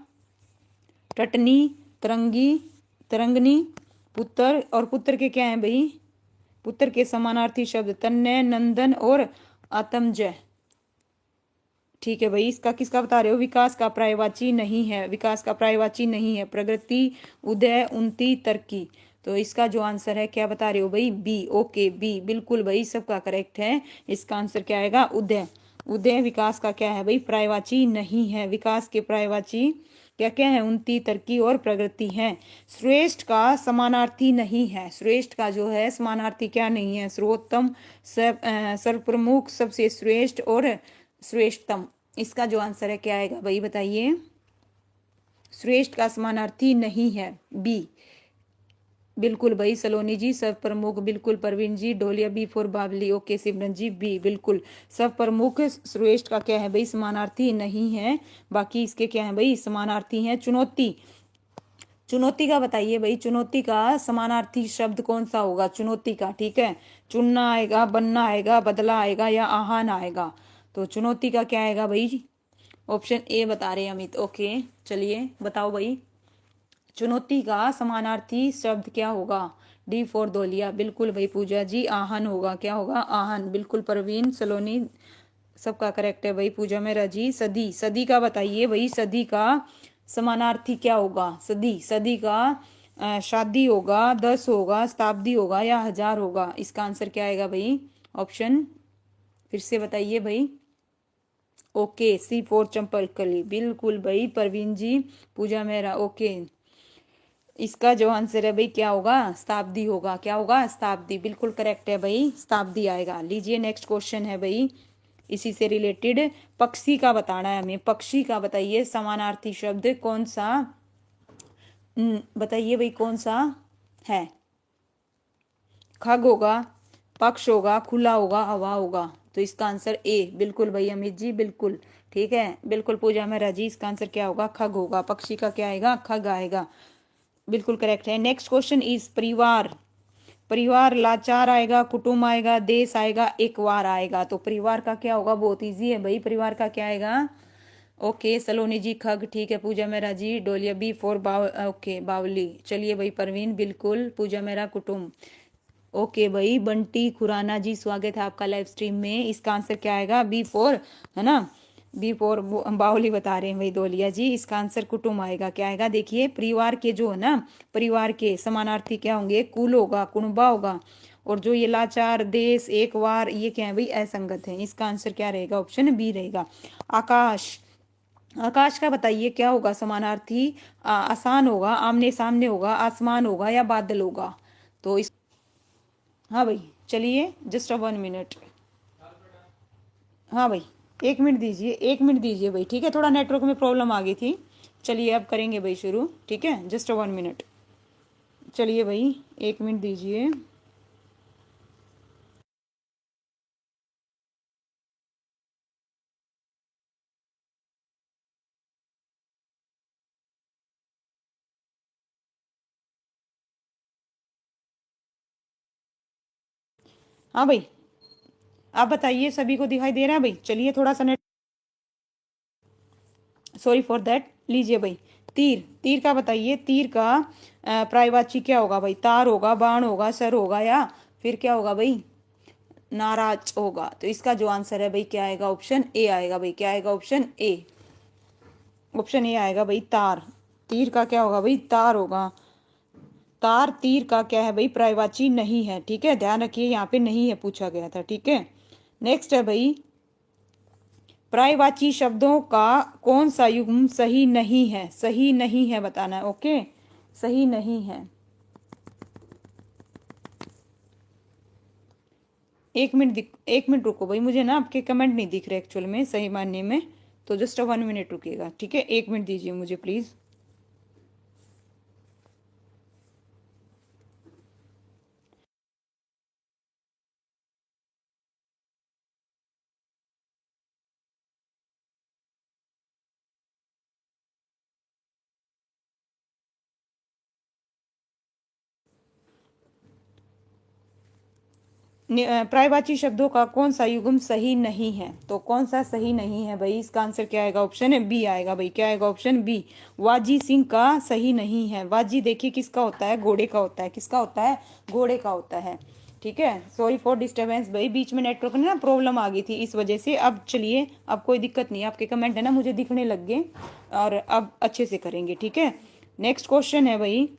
टटनी, तरंगी, तरंगनी, पुत्र। और पुत्र के क्या है भाई? पुत्र के समानार्थी शब्द तन्य, नंदन और आत्मजय। ठीक है भाई, इसका किसका बता रहे हो? विकास का पर्यायवाची नहीं है, विकास का पर्यायवाची नहीं है। प्रगति, उदय, उन्नति, तरक्की। तो इसका जो आंसर है क्या बता रहे हो भाई? बी। ओके बी, बिल्कुल भाई, सबका करेक्ट है। इसका आंसर क्या आएगा? उदय। उदय विकास का क्या है भाई? पर्यायवाची नहीं है। विकास के पर्यायवाची क्या क्या है? उन्नति, तरक्की और प्रगति है। श्रेष्ठ का समानार्थी नहीं है। श्रेष्ठ का जो है समानार्थी क्या नहीं है? सर्वोत्तम, सर्वप्रमुख, सबसे श्रेष्ठ और श्रेष्ठतम। इसका जो आंसर है क्या आएगा भाई बताइए? श्रेष्ठ का समानार्थी नहीं है, बी। बिल्कुल भाई सलोनी जी, सब प्रमुख। बिल्कुल परवीन जी, ढोलिया बी फॉर बावली। ओके सिमरन जी, बी बिल्कुल। सब प्रमुख श्रेष्ठ का क्या है भाई? समानार्थी नहीं है। बाकी इसके क्या है भाई? समानार्थी हैं। चुनौती, चुनौती का बताइए भाई। चुनौती का समानार्थी शब्द कौन सा होगा? चुनौती का, ठीक है, चुनना आएगा, बनना आएगा, बदला आएगा या आहान आएगा? तो चुनौती का क्या आएगा भाई? ऑप्शन ए बता रहे हैं अमित। ओके चलिए बताओ भाई, चुनौती का समानार्थी शब्द क्या होगा? डी फॉर दौलिया। बिल्कुल भाई पूजा जी, आहन होगा। क्या होगा? आहन। बिल्कुल परवीन, सलोनी, सबका करेक्ट है भाई। पूजा मेरा जी, सदी, सदी का बताइए भाई। सदी का समानार्थी क्या होगा? सदी, सदी का शादी होगा, 10 होगा, शताब्दी होगा या हजार होगा? इसका आंसर क्या आएगा भाई? ऑप्शन फिर से बताइए भाई। ओके सी फोर चंपल कली। बिल्कुल भाई परवीन जी, पूजा मेहरा। ओके, इसका जो आंसर है भाई क्या होगा? शताब्दी होगा। क्या होगा? शताब्दी, बिल्कुल करेक्ट है भाई, शताब्दी आएगा। लीजिए नेक्स्ट क्वेश्चन है भाई, इसी से रिलेटेड। पक्षी का बताना है हमें। पक्षी का बताइए समानार्थी शब्द कौन सा? बताइए भाई कौन सा है? खग होगा, पक्ष होगा, खुला होगा, हवा होगा? तो इसका आंसर ए। बिल्कुल भाई अमित जी, बिल्कुल ठीक है। बिल्कुल पूजा मेहरा जी, इसका आंसर क्या होगा? खग होगा। पक्षी का क्या आएगा? खग आएगा। बिल्कुल करेक्ट है। नेक्स्ट क्वेश्चन इज परिवार। परिवार लाचार आएगा, कुटुंब आएगा, देश आएगा, एक वार आएगा? तो परिवार का क्या होगा? बहुत इजी है भाई, परिवार का क्या आएगा? ओके सलोनी जी खग, ठीक है। पूजा मेहरा जी, डोलिया बी फोर ओके बावली। चलिए भाई परवीन, बिल्कुल। पूजा मेहरा कुटुंब। ओके भाई बंटी खुराना जी, स्वागत है आपका लाइव स्ट्रीम में। इसका आंसर क्या आएगा? बी फोर, है ना? बी फोर बाहुली बता रहे हैं भाई दोलिया जी। इसका आंसर कुटुंब आएगा। क्या आएगा? देखिए परिवार के जो है ना, परिवार के समानार्थी क्या होंगे? कुल होगा, कुणबा होगा, और जो ये लाचार, देश, एक वार, ये क्या है भाई? असंगत है। इसका आंसर क्या रहेगा? ऑप्शन बी रहेगा। आकाश, आकाश का बताइए क्या होगा समानार्थी? आसान होगा, आमने सामने होगा, आसमान होगा या बादल होगा? तो इस, हाँ भाई चलिए, जस्ट 1 मिनट। हाँ भाई एक मिनट दीजिए, एक मिनट दीजिए भाई, ठीक है, थोड़ा नेटवर्क में प्रॉब्लम आ गई थी। चलिए अब करेंगे भाई शुरू, ठीक है, जस्ट 1 मिनट। चलिए भाई, 1 मिनट दीजिए। हाँ भाई, आप बताइए, सभी को दिखाई दे रहा है भाई? चलिए थोड़ा सा नेट, सॉरी फॉर दैट। लीजिए भाई, तीर, तीर का बताइए, तीर का पर्यायवाची क्या होगा भाई? तार होगा, बाण होगा, सर होगा, या फिर क्या होगा भाई? नाराज होगा। तो इसका जो आंसर है भाई क्या आएगा? ऑप्शन ए आएगा भाई। क्या आएगा? Option A. ऑप्शन ए आएगा भाई, तार। तीर का क्या होगा भाई? तार होगा। तार तीर का क्या है भाई? पर्यायवाची नहीं है, ठीक है, ध्यान रखिए, यहाँ पे नहीं है पूछा गया था, ठीक है। नेक्स्ट है भाई, पर्यायवाची शब्दों का कौन सा युग्म सही नहीं है? सही नहीं है बताना है, ओके, सही नहीं है। 1 मिनट 1 मिनट रुको भाई, मुझे ना आपके कमेंट नहीं दिख रहे एक्चुअल में सही मानने में, तो जस्ट 1 मिनट रुकिएगा, ठीक है, 1 मिनट दीजिए मुझे प्लीज। पर्यायवाची शब्दों का कौन सा युग्म सही नहीं है? तो कौन सा सही नहीं है भाई? इसका आंसर क्या आएगा? ऑप्शन है बी आएगा भाई। क्या आएगा? Option B. वाजी सिंह का सही नहीं है। वाजी देखिए किसका होता है? घोड़े का होता है। किसका होता है? घोड़े का होता है, ठीक है। सॉरी फॉर डिस्टर्बेंस भाई, बीच में नेटवर्क में ना प्रॉब्लम आ गई थी इस वजह से। अब चलिए, अब कोई दिक्कत नहीं, आपके कमेंट है ना मुझे दिखने लग गए, और अब अच्छे से करेंगे, ठीक है। नेक्स्ट क्वेश्चन है भाई,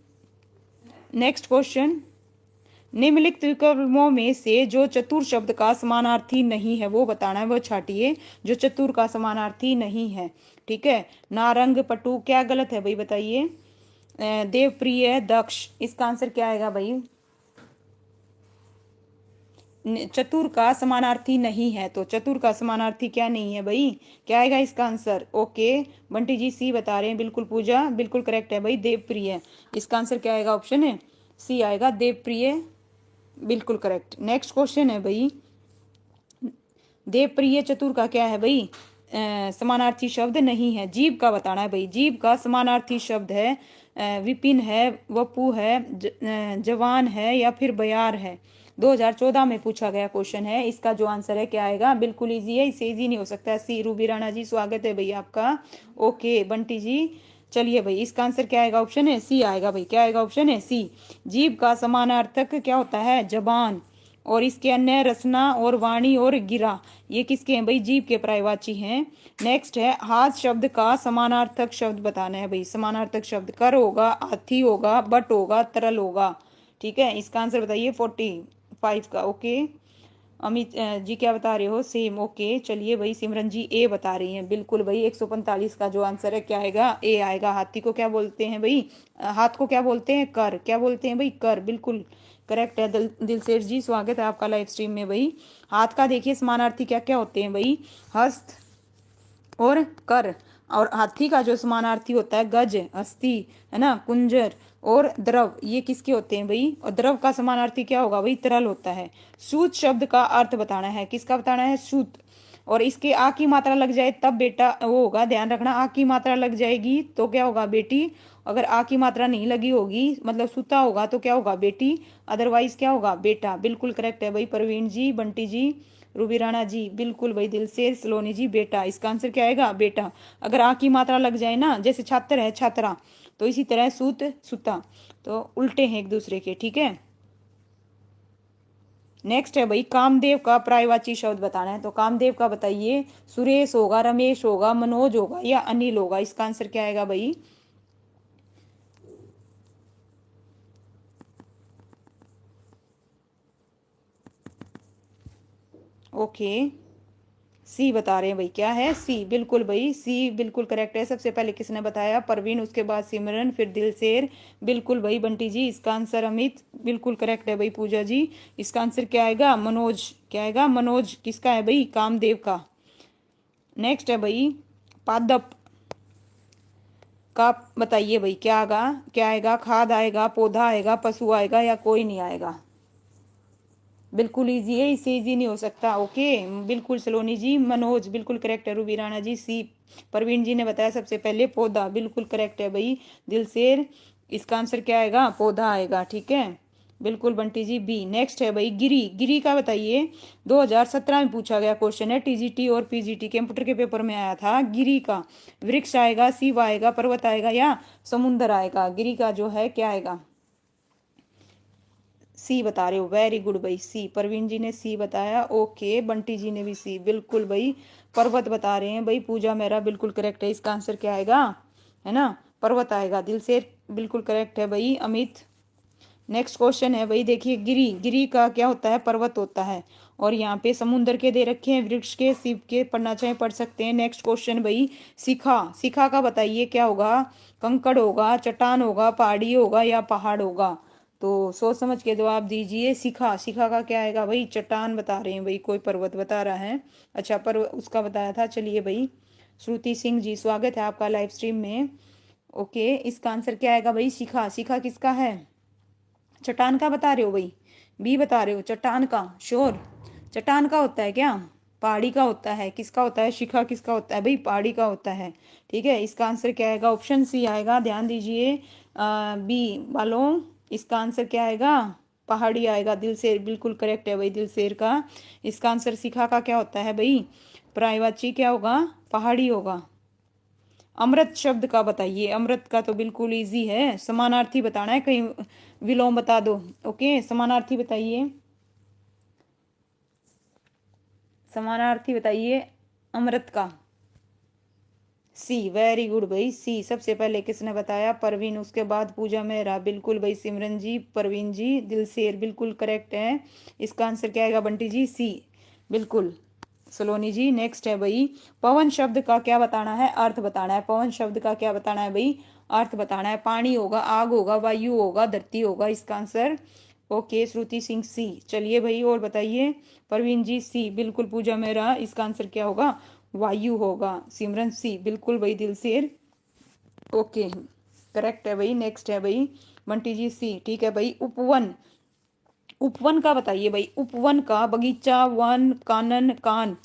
नेक्स्ट क्वेश्चन, निम्नलिखित विकल्पों में से जो चतुर शब्द का समानार्थी नहीं है वो बताना है, वो छाटिए। जो चतुर का समानार्थी नहीं है, ठीक है। नारंग, पटु, क्या गलत है भाई बताइए? देवप्रिय, दक्ष, इसका आंसर क्या आएगा भाई? चतुर का समानार्थी नहीं है, तो चतुर का समानार्थी क्या नहीं है भाई? क्या आएगा इसका आंसर? ओके, बंटी जी सी बता रहे हैं, बिल्कुल पूजा, बिल्कुल करेक्ट है भाई, देवप्रिय। इसका आंसर क्या आएगा? ऑप्शन है सी आएगा, देवप्रिय, बिल्कुल करेक्ट। नेक्स्ट क्वेश्चन है भाई, देवप्रिय चतुर का क्या है भाई? समानार्थी शब्द नहीं है। जीव का बताना है भाई। जीव का समानार्थी शब्द है विपिन है, वपु है, जवान है, या फिर बयार है। 2014 में पूछा गया क्वेश्चन है। इसका जो आंसर है क्या आएगा? बिल्कुल इजी है, इससे इजी नहीं हो सकता। सी, रूबी राणा जी स्वागत है भाई आपका। ओके बंटी जी, चलिए भाई, इसका आंसर क्या आएगा? ऑप्शन है सी आएगा भाई। क्या आएगा? ऑप्शन है सी। जीव का समानार्थक क्या होता है? जबान, और इसके अन्य रसना और वाणी और गिरा, ये किसके हैं भाई? जीव के पर्यायवाची हैं। नेक्स्ट है, हाथ शब्द का समानार्थक शब्द बताना है भाई। समानार्थक शब्द कर होगा, हाथी होगा, बट होगा, तरल होगा, ठीक है। इसका आंसर बताइए 45 का। ओके अमित जी क्या बता रहे हो? Same, okay. चलिए भाई, सिमरन जी ए बता रही हैं, बिल्कुल भाई। 145 का जो आंसर है क्या आएगा? ए आएगा। हाथी को क्या बोलते हैं भाई? हाथ को क्या बोलते हैं? कर। क्या बोलते हैं भाई? कर, बिल्कुल करेक्ट है। दिलसेठ जी स्वागत है आपका लाइव स्ट्रीम में भाई। हाथ का देखिए समानार्थी क्या क्या होते हैं भाई? हस्त और कर। और हाथी का जो समानार्थी होता है गज, हस्ती, है ना, कुंजर और द्रव, ये किसके होते हैं भाई? और द्रव का समानार्थी क्या होगा भाई? तरल होता है। सूत शब्द का अर्थ बताना है। किसका बताना है? सूत। और इसके आ की मात्रा लग जाए तब बेटा वो होगा, ध्यान रखना, आ की मात्रा लग जाएगी तो क्या होगा? बेटी। अगर आ की मात्रा नहीं लगी होगी, मतलब सूता होगा, तो क्या होगा? बेटी। अदरवाइज क्या होगा? बेटा। बिल्कुल करेक्ट है भाई, प्रवीण जी, बंटी जी, रूबी राणा जी, बिल्कुल भाई। दिल से सलोनी जी, बेटा। इसका आंसर क्या आएगा? बेटा। अगर आ की मात्रा लग जाए ना, जैसे छात्र है छात्रा, तो इसी तरह सूत, सुता, तो उल्टे हैं एक दूसरे के, ठीक है। नेक्स्ट है भाई, कामदेव का पर्यायवाची शब्द बताना है। तो कामदेव का बताइए। सुरेश होगा, रमेश होगा, मनोज होगा, या अनिल होगा? इसका आंसर क्या आएगा भाई? ओके, सी बता रहे हैं भाई। क्या है? सी, बिल्कुल भाई, सी बिल्कुल करेक्ट है। सबसे पहले किसने बताया? परवीन, उसके बाद सिमरन, फिर दिलसेर, बिल्कुल भाई बंटी जी। इसका आंसर अमित, बिल्कुल करेक्ट है भाई पूजा जी। इसका आंसर क्या आएगा? मनोज। क्या आएगा? मनोज। किसका है भाई? कामदेव का। नेक्स्ट है भाई पादप का बताइए भाई, क्या आएगा, क्या आएगा, खाद आएगा, पौधा आएगा, पशु आएगा या कोई नहीं आएगा। बिल्कुल इजी है, इससे इजी नहीं हो सकता। ओके बिल्कुल सलोनी जी। मनोज बिल्कुल करेक्ट है। रूबी राणा जी सी। परवीन जी ने बताया सबसे पहले पौधा, बिल्कुल करेक्ट है भाई। दिलसेर, इसका आंसर क्या आएगा, पौधा आएगा, ठीक है बिल्कुल। Bunty G B. नेक्स्ट है भाई गिरी, गिरी का बताइए। 2017 में पूछा गया क्वेश्चन है, टीजीटी और पीजीटी कंप्यूटर के पेपर में आया था। गिरी का वृक्ष आएगा, शिव आएगा, पर्वत आएगा या समुद्र आएगा। गिरी का जो है क्या आएगा, सी बता रहे हो, वेरी गुड भाई सी। परवीन जी ने सी बताया, ओके बंटी जी ने भी सी, बिल्कुल भाई। पर्वत बता रहे हैं भाई, पूजा मेरा बिल्कुल करेक्ट है। इसका आंसर क्या आएगा, है ना, पर्वत आएगा। दिल से बिल्कुल करेक्ट है भाई अमित। नेक्स्ट क्वेश्चन है भाई, देखिए गिरी, गिरी का क्या होता है, पर्वत होता है। और यहाँ पे समुद्र के दे रखे हैं, वृक्ष के, शिव के, पढ़ना चाहे पढ़ सकते हैं। नेक्स्ट क्वेश्चन भाई शिखा, शिखा का बताइए क्या होगा, कंकड़ होगा, चट्टान होगा, पहाड़ी होगा या पहाड़ होगा। तो सोच समझ के जवाब दीजिए। शिखा, शिखा का क्या आएगा भाई, चट्टान बता रहे हैं भाई, कोई पर्वत बता रहा है। अच्छा पर्वत उसका बताया था। चलिए भाई श्रुति सिंह जी स्वागत है आपका लाइव स्ट्रीम में। ओके इसका आंसर क्या आएगा भाई, शिखा, शिखा किसका है, चट्टान का बता रहे हो भाई, बी बता रहे हो, चट्टान का श्योर। चट्टान का होता है क्या, पहाड़ी का होता है, किसका होता है, शिखा किसका होता है भाई, पहाड़ी का होता है, ठीक है। इसका आंसर क्या आएगा, ऑप्शन सी आएगा, ध्यान दीजिए बी वालों। इसका आंसर क्या आएगा, पहाड़ी आएगा। दिल से बिल्कुल करेक्ट है भाई, दिल शेर का। इसका आंसर शिखा का क्या होता है भाई, प्रायवाची क्या होगा, पहाड़ी होगा। अमृत शब्द का बताइए, अमृत का तो बिल्कुल इजी है, समानार्थी बताना है, कहीं विलोम बता दो। ओके समानार्थी बताइए, समानार्थी बताइए अमृत का। सी, वेरी गुड भाई सी। सबसे पहले किसने बताया, परवीन, उसके बाद पूजा मेहरा, बिल्कुल भाई सिमरन जी, परवीन जी, दिलसेर बिल्कुल करेक्ट है। इसका आंसर क्या आएगा बंटी जी, सी बिल्कुल। सलोनी जी नेक्स्ट है भाई, पवन शब्द का क्या बताना है, अर्थ बताना है। पवन शब्द का क्या बताना है भाई, अर्थ बताना है। पानी होगा, आग होगा, वायु होगा, धरती होगा, इसका आंसर ओके श्रुति सिंह सी। चलिए भाई और बताइए, परवीन जी सी बिल्कुल, पूजा मेरा, इसका आंसर क्या होगा, वायु होगा। सिमरन सी बिल्कुल भाई, दिल से ओके करेक्ट है भाई। नेक्स्ट है भाई बंटी जी सी, ठीक है भाई। उपवन, उपवन का बताइए भाई, उपवन का बगीचा, वन, कानन, कान।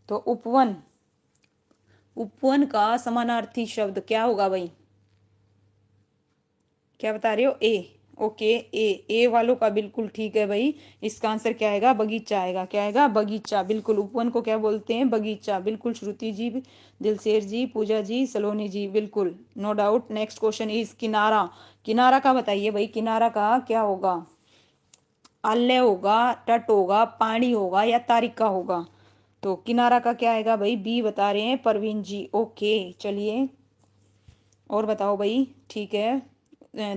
तो उपवन, उपवन का समानार्थी शब्द क्या होगा भाई, क्या बता रहे हो, ए। ओके ए वालों का बिल्कुल ठीक है भाई। इसका आंसर क्या आएगा, बगीचा आएगा। क्या आएगा, बगीचा, बिल्कुल। उपवन को क्या बोलते हैं, बगीचा, बिल्कुल। श्रुति जी, दिलसेर जी, पूजा जी, सलोनी जी, बिल्कुल no doubt. Next question is किनारा, किनारा का बताइए भाई, किनारा का क्या होगा, आल्य होगा, तट होगा, पानी होगा या तारिका होगा। तो किनारा का क्या आएगा भाई, बी बता रहे हैं परवीन जी। ओके चलिए और बताओ भाई, ठीक है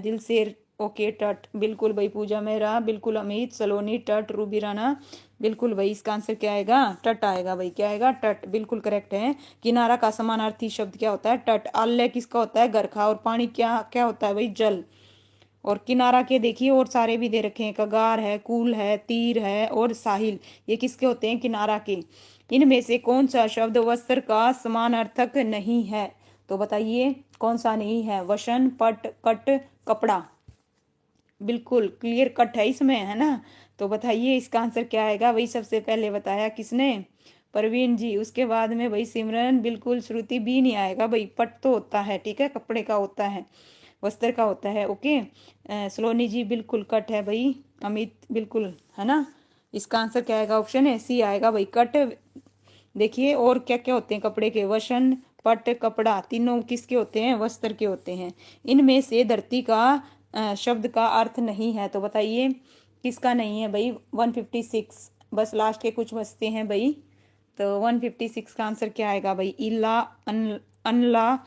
दिल से ओके तट, बिल्कुल भाई। पूजा मेहरा बिल्कुल, अमित, सलोनी तट, रूबी राणा बिल्कुल भाई। इसका आंसर क्या आएगा, तट आएगा भाई। क्या आएगा, तट, बिल्कुल करेक्ट है। किनारा का समानार्थी शब्द क्या होता है, तट। आल्य किसका होता है, गरखा। और पानी क्या क्या होता है भाई, जल। और किनारा के देखिए और सारे भी दे रखे हैं, कगार है, कूल है, तीर है और साहिल, ये किसके होते हैं, किनारा के। इनमें से कौन सा शब्द वस्त्र का समानार्थक नहीं है, तो बताइए कौन सा नहीं है, वसन, पट, कट, कपड़ा। बिल्कुल क्लियर कट है इसमें, है ना। तो बताइए इसका आंसर क्या आएगा, वही सबसे पहले बताया किसने, परवीन जी। उसके बाद में भाई सिमरन, बिल्कुल। श्रुति बी नहीं आएगा भाई, पट तो होता है, ठीक है, कपड़े का होता है, वस्त्र का होता है। ओके सलोनी जी बिल्कुल कट है भाई। अमित बिल्कुल, है ना। इसका आंसर क्या आएगा, ऑप्शन है सी आएगा भाई, कट। देखिए और क्या क्या होते हैं कपड़े के, वसन, पट, कपड़ा, तीनों किसके होते हैं, वस्त्र के होते हैं। इनमें से धरती का शब्द का अर्थ नहीं है, तो बताइए किसका नहीं है भाई, 156। बस लास्ट के कुछ बचते हैं भाई। तो 156 का आंसर क्या आएगा भाई, इला, अनला,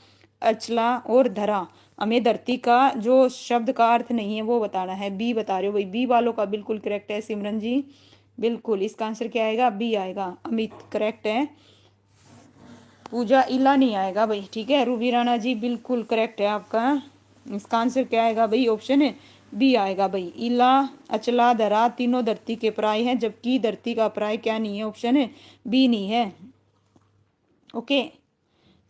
अचला और धरा। हमें धरती का जो शब्द का अर्थ नहीं है वो बताना है। बी बता रहे हो भाई, बी वालों का बिल्कुल करेक्ट है। सिमरन जी बिल्कुल, इसका आंसर क्या आएगा, बी आएगा। अमित करेक्ट है। पूजा, इला नहीं आएगा भाई, ठीक है। रूबी राणा जी बिल्कुल करेक्ट है आपका। इसका आंसर क्या आएगा भाई, ऑप्शन है बी आएगा भाई। इला, अचला, धरा तीनों धरती के प्राय हैं, जबकि धरती का प्राय क्या नहीं है, ऑप्शन है बी नहीं है। ओके।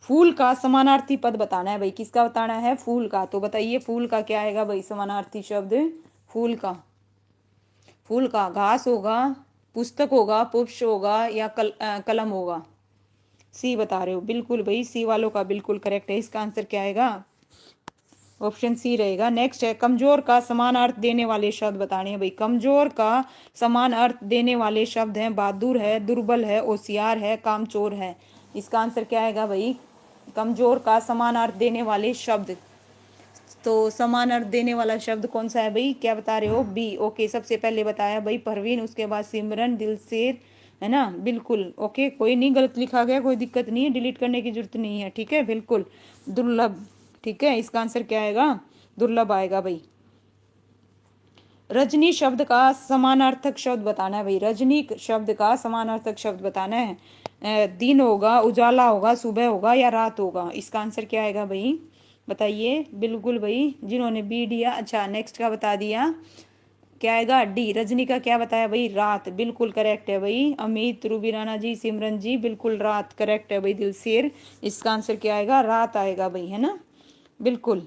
फूल का समानार्थी पद बताना है भाई, किसका बताना है? फूल का। तो बताइए फूल का क्या आएगा भाई समानार्थी शब्द? फूल का, फूल का घास होगा, पुस्तक होगा, पुष्प होगा, या कलम होगा? सी बता रहे हो, बिल्कुल भाई सी वालों का बिल्कुल करेक्ट है। इसका आंसर क्या आएगा? ऑप्शन सी रहेगा। नेक्स्ट है कमजोर का समान अर्थ देने वाले शब्द बताने हैं भाई। कमजोर का समान अर्थ देने वाले शब्द हैं बहादुर है, दुर्बल है, होशियार है, कामचोर है। इसका आंसर क्या आएगा भाई? कमजोर का समान अर्थ देने वाले शब्द। तो समान अर्थ देने वाला शब्द कौन सा है भाई? क्या बता रहे हो? बी। ओके, सबसे पहले बताया भाई परवीन, उसके बाद सिमरन, दिलसेर, है ना? बिल्कुल ओके, कोई नहीं, गलत लिखा गया, कोई दिक्कत नहीं है, डिलीट करने की जरूरत नहीं है, ठीक है? बिल्कुल। दुर्लभ, ठीक है, इसका आंसर क्या आएगा? दुर्लभ आएगा भाई। रजनी शब्द का समानार्थक शब्द बताना है भाई। रजनी शब्द का समानार्थक शब्द बताना है। दिन होगा, उजाला होगा, सुबह होगा, या रात होगा? इसका आंसर क्या आएगा भाई? बताइए। बिल्कुल भाई, जिन्होंने बी दिया। अच्छा, नेक्स्ट का बता दिया, क्या आएगा? डी। रजनी का क्या बताया भाई? रात। बिल्कुल करेक्ट है भाई। अमित, रूबी राणा जी, सिमरन जी, बिल्कुल रात करेक्ट है भाई। दिलसेर, इसका आंसर क्या आएगा? रात आएगा भाई, है ना? बिल्कुल।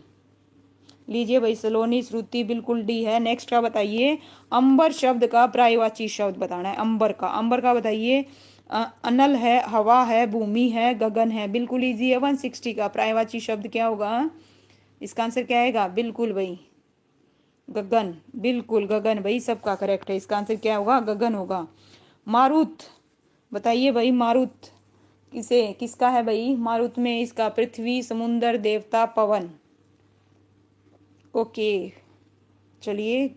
लीजिए भाई सलोनी, श्रुति, बिल्कुल डी है। नेक्स्ट का बताइए। अंबर शब्द का पर्यायवाची शब्द बताना है। अंबर का, अंबर का बताइए। अनल है, हवा है, भूमि है, गगन है। बिल्कुल इजी है। 160 का पर्यायवाची शब्द क्या होगा? इसका आंसर क्या आएगा? बिल्कुल भाई गगन। बिल्कुल गगन भाई, सबका करेक्ट है। इसका आंसर क्या होगा? गगन होगा। मारुत बताइए भाई। मारुत किसे किसका है भाई? मारुत में इसका पृथ्वी, समुद्र, देवता, पवन। ओके, चलिए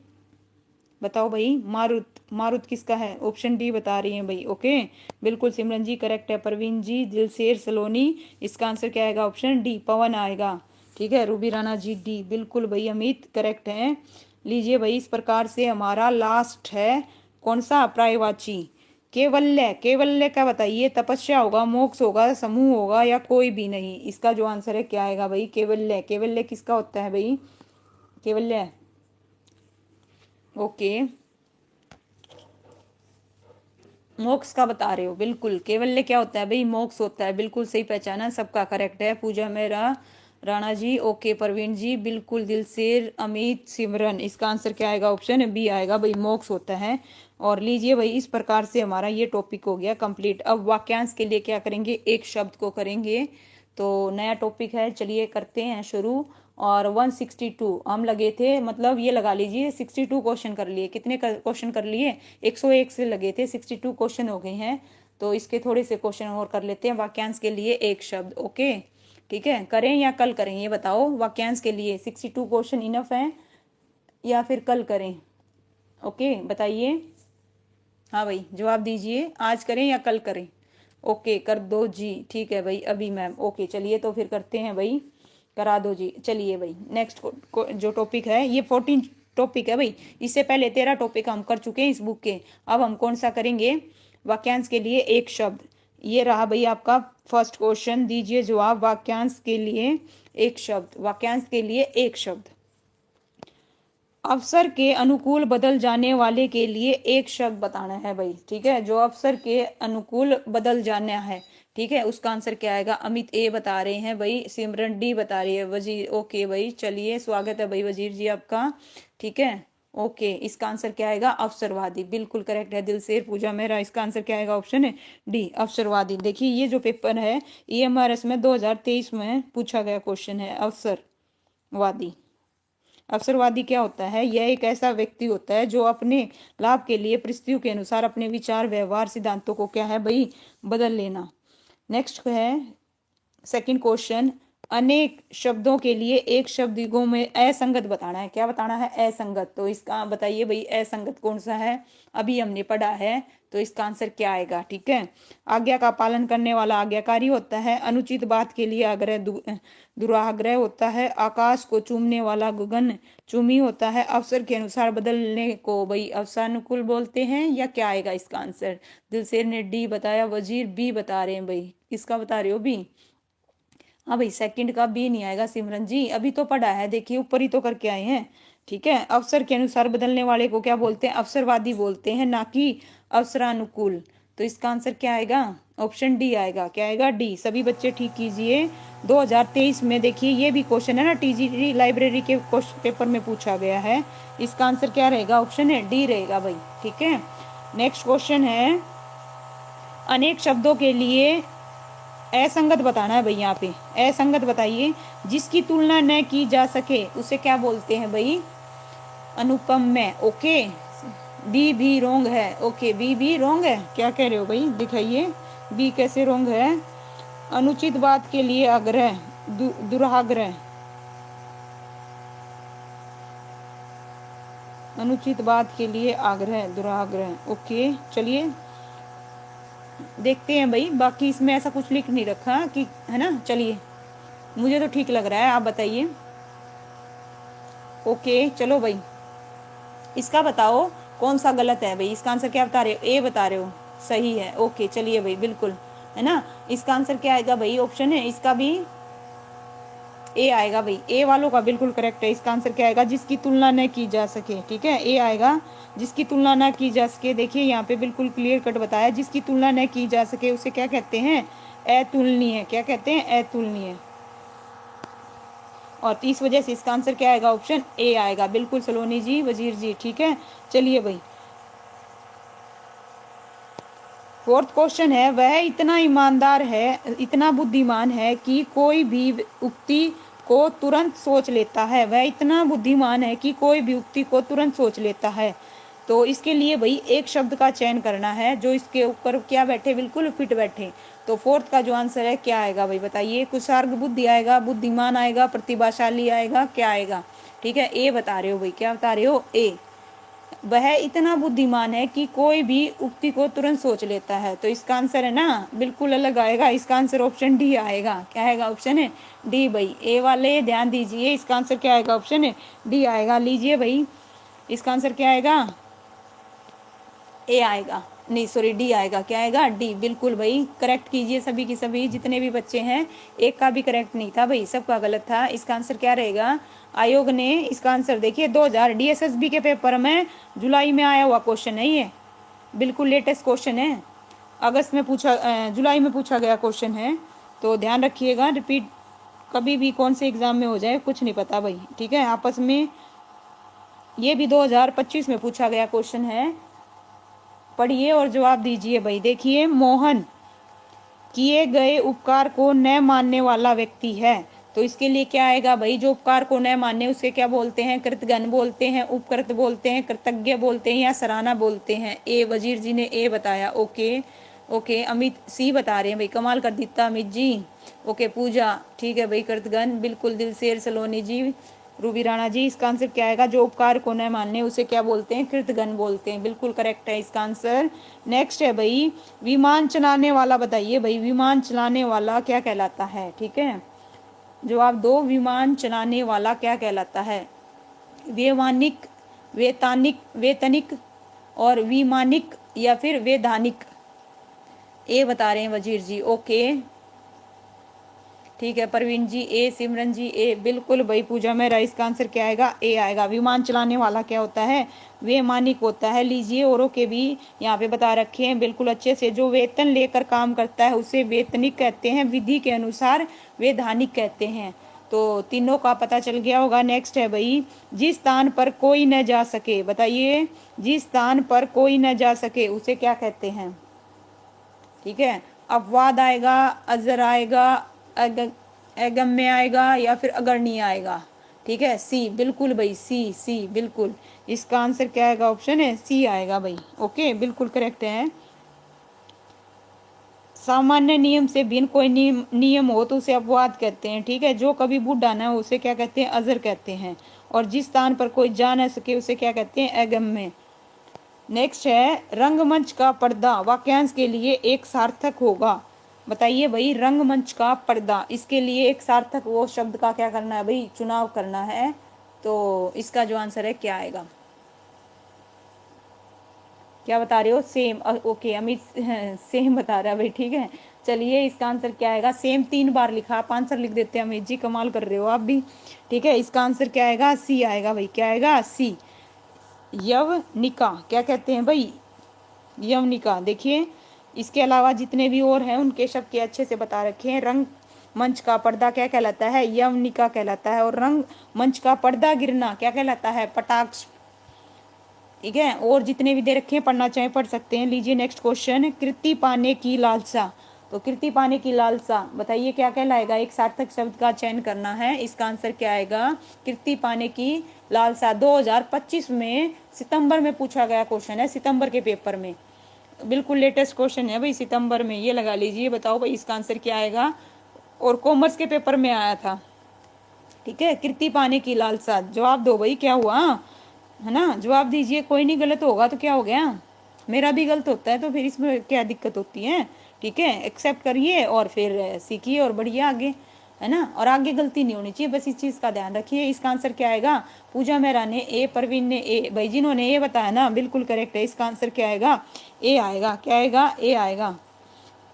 बताओ भाई। मारुत, मारुत किसका है? ऑप्शन डी बता रही हैं भाई। ओके, बिल्कुल सिमरन जी करेक्ट है, परवीन जी, दिलसेर, सलोनी, इसका आंसर क्या आएगा? ऑप्शन डी पवन आएगा, ठीक है। रूबी राणा जी डी, बिल्कुल भाई अमित करेक्ट है। लीजिए भाई, इस प्रकार से हमारा लास्ट है कौन सा? पर्यायवाची। केवल्य, केवल्य का बताइए। तपस्या होगा, मोक्ष होगा, समूह होगा, या कोई भी नहीं? इसका जो आंसर है क्या आएगा भाई? केवल्य। केवल्य किसका होता है भाई? केवल्य, ओके, मोक्ष का बता रहे हो। बिल्कुल केवल्य क्या होता है भाई? मोक्ष होता है। बिल्कुल सही पहचाना, सबका करेक्ट है। पूजा मेरा, राणा जी ओके, प्रवीण जी बिल्कुल, दिलसेर, अमित, सिमरन, इसका आंसर क्या आएगा? ऑप्शन बी आएगा भाई, मोक्ष होता है। और लीजिए भाई, इस प्रकार से हमारा ये टॉपिक हो गया कंप्लीट। अब वाक्यांश के लिए क्या करेंगे? एक शब्द को करेंगे। तो नया टॉपिक है, चलिए करते हैं शुरू। और 162 हम लगे थे, मतलब ये लगा लीजिए 62 क्वेश्चन कर लिए। कितने क्वेश्चन कर लिए? 101 से लगे थे, 62 क्वेश्चन हो गए हैं। तो इसके थोड़े से क्वेश्चन और कर लेते हैं। वाक्यांश के लिए एक शब्द, ओके ठीक है। करें या कल करें ये बताओ? वाक्यांश के लिए 62 क्वेश्चन इनफ है या फिर कल करें? ओके बताइए। हाँ भाई जवाब दीजिए, आज करें या कल करें? ओके कर दो जी, ठीक है भाई अभी मैम। ओके चलिए तो फिर करते हैं भाई, करा दो जी। चलिए भाई नेक्स्ट जो टॉपिक है, ये 14 टॉपिक है भाई। इससे पहले 13 टॉपिक हम कर चुके हैं इस बुक के। अब हम कौन सा करेंगे? वाक्यांश के लिए एक शब्द। ये रहा भाई आपका फर्स्ट क्वेश्चन। दीजिए जवाब। वाक्यांश के लिए एक शब्द, वाक्यांश के लिए एक शब्द। अवसर के अनुकूल बदल जाने वाले के लिए एक शब्द बताना है भाई, ठीक है। जो अवसर के अनुकूल बदल जाना है, ठीक है, उसका आंसर क्या आएगा? अमित ए बता रहे हैं भाई, सिमरन डी बता रही है, वजीर ओके भाई चलिए, स्वागत है भाई वजीर जी आपका, ठीक है ओके। इसका आंसर क्या आएगा? अवसरवादी, बिल्कुल करेक्ट है। दिलसेर, पूजा मेरा, इसका आंसर क्या आएगा? ऑप्शन है डी अवसरवादी। देखिए ये जो पेपर है EMRS में 2023 में पूछा गया क्वेश्चन है, अवसरवादी। अवसरवादी क्या होता है? यह एक ऐसा व्यक्ति होता है जो अपने लाभ के लिए परिस्थितियों के अनुसार अपने विचार, व्यवहार, सिद्धांतों को क्या है भाई? बदल लेना। नेक्स्ट है सेकंड क्वेश्चन। अनेक शब्दों के लिए एक शब्द युगों में असंगत बताना है। क्या बताना है? असंगत। तो इसका बताइए भाई असंगत कौन सा है? अभी हमने पढ़ा है, तो इसका आंसर क्या आएगा? ठीक है। आज्ञा का पालन करने वाला आज्ञाकारी होता है। अनुचित बात के लिए आग्रह दुराग्रह होता है। आकाश को चूमने वाला गगन चूमी होता है। अवसर के अनुसार बदलने को भाई अवसरानुकूल बोलते हैं, या क्या आएगा इसका आंसर? दिलसेर ने डी बताया, वजीर बी बता रहे हैं भाई। किसका बता रहे हो? बी। हाँ भाई सेकंड का बी नहीं आएगा सिमरन जी, अभी तो पढ़ा है, देखिए ऊपर ही तो करके आए हैं, ठीक है। अवसर के अनुसार बदलने वाले को क्या बोलते हैं? अवसरवादी बोलते हैं, ना कि अवसरानुकूल। तो इसका आंसर क्या आएगा? ऑप्शन डी आएगा। क्या आएगा? डी। सभी बच्चे ठीक कीजिए। 2023 में देखिए ये भी क्वेश्चन है ना, टीजीटी लाइब्रेरी के पेपर में पूछा गया है। इसका आंसर क्या रहेगा? ऑप्शन है डी रहेगा भाई। ठीक है, नेक्स्ट क्वेश्चन है, अनेक शब्दों के लिए असंगत बताना है भाई। यहाँ पे असंगत बताइए। जिसकी तुलना न की जा सके उसे क्या बोलते हैं भाई? अनुपम में। ओके, बी भी रोंग है। ओके, बी भी रोंग है। क्या कह रहे हो भाई? दिखाइए बी कैसे रोंग है। अनुचित बात के लिए आग्रह, दुराग्रह। अनुचित बात के लिए आग्रह, दुराग्रह। ओके, चलिए देखते हैं भाई। बाकी इसमें ऐसा कुछ लिख नहीं रखा कि, है ना। चलिए, मुझे तो ठीक लग रहा है, आप बताइए। ओके, चलो भाई, इसका बताओ कौन सा गलत है भाई। इसका आंसर क्या बता रहे हो? ए बता रहे हो, सही है। ओके, चलिए भाई, बिल्कुल, है ना। इसका आंसर क्या आएगा भाई? ऑप्शन है इसका भी ए आएगा भाई। ए वालों का बिल्कुल करेक्ट है। इसका आंसर क्या आएगा? जिसकी तुलना न की जा सके। ठीक है, ए आएगा, जिसकी तुलना न की जा सके। देखिए यहाँ पे बिल्कुल क्लियर कट बताया, जिसकी तुलना न की जा सके उसे क्या कहते हैं? अतुलनीय। क्या कहते हैं? अतुलनीय। और इस वजह से इसका आंसर क्या आएगा? ऑप्शन ए आएगा। बिल्कुल सलोनी जी, वजीर जी। ठीक है, चलिए भाई, फोर्थ क्वेश्चन है, वह इतना ईमानदार है, इतना बुद्धिमान है कि कोई भी उक्ति को तुरंत सोच लेता है। वह इतना बुद्धिमान है कि कोई भी उक्ति को तुरंत सोच लेता है। तो इसके लिए भाई एक शब्द का चयन करना है जो इसके ऊपर क्या बैठे, बिल्कुल फिट बैठे। तो फोर्थ का जो आंसर है क्या आएगा भाई? बताइए। कुशार्ग बुद्धि आएगा, बुद्धिमान आएगा, प्रतिभाशाली आएगा, क्या आएगा? ठीक है, ए बता रहे हो भाई। क्या बता रहे हो? ए। वह इतना बुद्धिमान है कि कोई भी उक्ति को तुरंत सोच लेता है। तो इसका आंसर है ना बिल्कुल अलग आएगा। इसका आंसर ऑप्शन डी आएगा। क्या आएगा? ऑप्शन है डी भाई। ए वाले ध्यान दीजिए, इसका आंसर क्या आएगा? ऑप्शन है डी आएगा। लीजिए भाई, इसका आंसर क्या आएगा? ए आएगा, नहीं सॉरी, डी आएगा। क्या आएगा? डी। बिल्कुल भाई, करेक्ट कीजिए सभी की सभी, जितने भी बच्चे हैं। एक का भी करेक्ट नहीं था भाई, सबका गलत था। इसका आंसर क्या रहेगा? आयोग ने इसका आंसर देखिए 2000 डीएसएसबी के पेपर में जुलाई में आया हुआ क्वेश्चन है ये, बिल्कुल लेटेस्ट क्वेश्चन है। अगस्त में पूछा, जुलाई में पूछा गया क्वेश्चन है। तो ध्यान रखिएगा, रिपीट कभी भी कौन से एग्जाम में हो जाए कुछ नहीं पता भाई। ठीक है, आपस में ये भी 2025 में पूछा गया क्वेश्चन है। पढ़िए और जवाब दीजिए भाई। देखिए, मोहन किए गए उपकार को न मानने वाला व्यक्ति है। तो इसके लिए क्या आएगा भाई? जो उपकार को न माने उसे क्या बोलते हैं? कृतघ्न बोलते हैं, उपकृत बोलते हैं, कृतज्ञ बोलते हैं, या सराहना बोलते हैं। ए, वजीर जी ने ए बताया। ओके ओके, अमित सी बता रहे हैं भाई, कमाल कर दिता अमित जी। ओके, पूजा ठीक है भाई, कृतघ्न बिल्कुल। दिलसेर सलोनी जी, रूबी राणा जी, इसका आंसर क्या आएगा? जो उपकार को न मानने उसे क्या बोलते हैं? कृतघ्न बोलते हैं। बिल्कुल करेक्ट है इसका आंसर। नेक्स्ट है भाई, विमान चलाने वाला बताइए भाई, विमान चलाने वाला क्या कहलाता है? ठीक है, जवाब दो, विमान चलाने वाला क्या कहलाता है? वैमानिक, वेतानिक, वेतनिक और विमानिक, या फिर वैधानिक। ए बता रहे हैं वजीर जी। ओके ठीक है, परवीन जी ए, सिमरन जी ए, बिल्कुल भाई। पूजा मेरा, इसका आंसर क्या आएगा? ए आएगा। विमान चलाने वाला क्या होता है? वैमानिक होता है। लीजिए, औरों के भी यहाँ पे बता रखे हैं बिल्कुल अच्छे से। जो वेतन लेकर काम करता है उसे वेतनिक कहते हैं, विधि के अनुसार वैधानिक कहते हैं। तो तीनों का पता चल गया होगा। नेक्स्ट है भाई, जिस स्थान पर कोई न जा सके, बताइए। जिस स्थान पर कोई न जा सके उसे क्या कहते हैं? ठीक है, अपवाद आएगा, अजर आएगा, अगम्य आएगा, या फिर अग्रणी आएगा। ठीक है, सी बिल्कुल भाई, सी सी बिल्कुल। इसका आंसर क्या आएगा? ऑप्शन है सी आएगा भाई। ओके, बिल्कुल करेक्ट है। सामान्य नियम से भिन्न कोई नियम हो तो उसे अपवाद कहते हैं। ठीक है, जो कभी बूढ़ा ना हो उसे क्या कहते हैं? अजर कहते हैं। और जिस स्थान पर कोई जा न सके उसे क्या कहते हैं? अगम्य। नेक्स्ट है, रंगमंच का पर्दा वाक्यांश के लिए एक सार्थक होगा। बताइए भाई, रंगमंच का पर्दा, इसके लिए एक सार्थक वो शब्द का क्या करना है भाई? चुनाव करना है। तो इसका जो आंसर है क्या आएगा? क्या बता रहे हो? सेम। ओके, अमित सेम बता रहा है भाई। ठीक है, चलिए इसका आंसर क्या आएगा? सेम 3 बार लिखा, आप आंसर लिख देते हैं अमित जी, कमाल कर रहे हो आप भी। ठीक है, इसका आंसर क्या आएगा? सी आएगा भाई। क्या आएगा? सी। यवनिका क्या कहते हैं भाई? यवनिका। देखिए, इसके अलावा जितने भी और हैं उनके शब्द के अच्छे से बता रखे हैं। रंग मंच का पर्दा क्या कहलाता है? यवनिका कहलाता है। और रंग मंच का पर्दा गिरना क्या कहलाता है? कटाक्ष। ठीक है, और जितने भी दे रखे हैं पढ़ना चाहे पढ़ सकते हैं। लीजिए नेक्स्ट क्वेश्चन, कृति पाने की लालसा। तो कृति पाने की लालसा बताइए क्या कहलाएगा? एक सार्थक शब्द का चयन करना है, इसका आंसर क्या आएगा? कृति पाने की लालसा। 2025 में सितंबर में पूछा गया क्वेश्चन है, सितंबर के पेपर में, बिल्कुल लेटेस्ट क्वेश्चन है भाई, सितंबर में, ये लगा लीजिए। बताओ भाई इसका आंसर क्या आएगा? और कॉमर्स के पेपर में आया था। ठीक है, कृति पाने की लालसा, जवाब दो भाई, क्या हुआ? है ना, जवाब दीजिए, कोई नहीं, गलत होगा तो क्या हो गया, मेरा भी गलत होता है तो फिर इसमें क्या दिक्कत होती है? ठीक है, एक्सेप्ट करिए और फिर सीखिए और बढ़िए आगे, है ना। और आगे गलती नहीं होनी चाहिए, बस इस चीज़ का ध्यान रखिए। इसका आंसर क्या आएगा? पूजा मेहरा ने ए, परवीन ने ए, भाई जिन्होंने ए बताया ना बिल्कुल करेक्ट है। इसका आंसर क्या आएगा? ए आएगा। क्या आएगा? ए आएगा।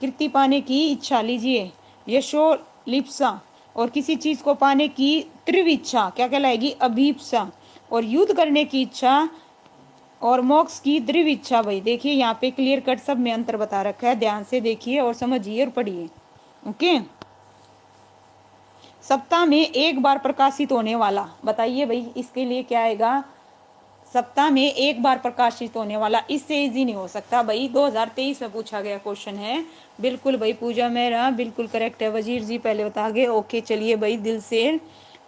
कृति पाने की इच्छा, लीजिए यशो लिप्सा। और किसी चीज को पाने की तीव्र इच्छा क्या कहलाएगी? अभीप्सा। और युद्ध करने की इच्छा और मोक्ष की दृढ़ इच्छा। भाई देखिए यहाँ पे क्लियर कट सब में अंतर बता रखा है, ध्यान से देखिए और समझिए और पढ़िए। ओके, सप्ताह में एक बार प्रकाशित होने वाला, बताइए भाई इसके लिए क्या आएगा? सप्ताह में एक बार प्रकाशित होने वाला, इससे इजी नहीं हो सकता भाई। 2023 में पूछा गया क्वेश्चन है। बिल्कुल भाई पूजा मेहरा बिल्कुल करेक्ट है। वजीर जी पहले बता गए। ओके चलिए भाई, दिल से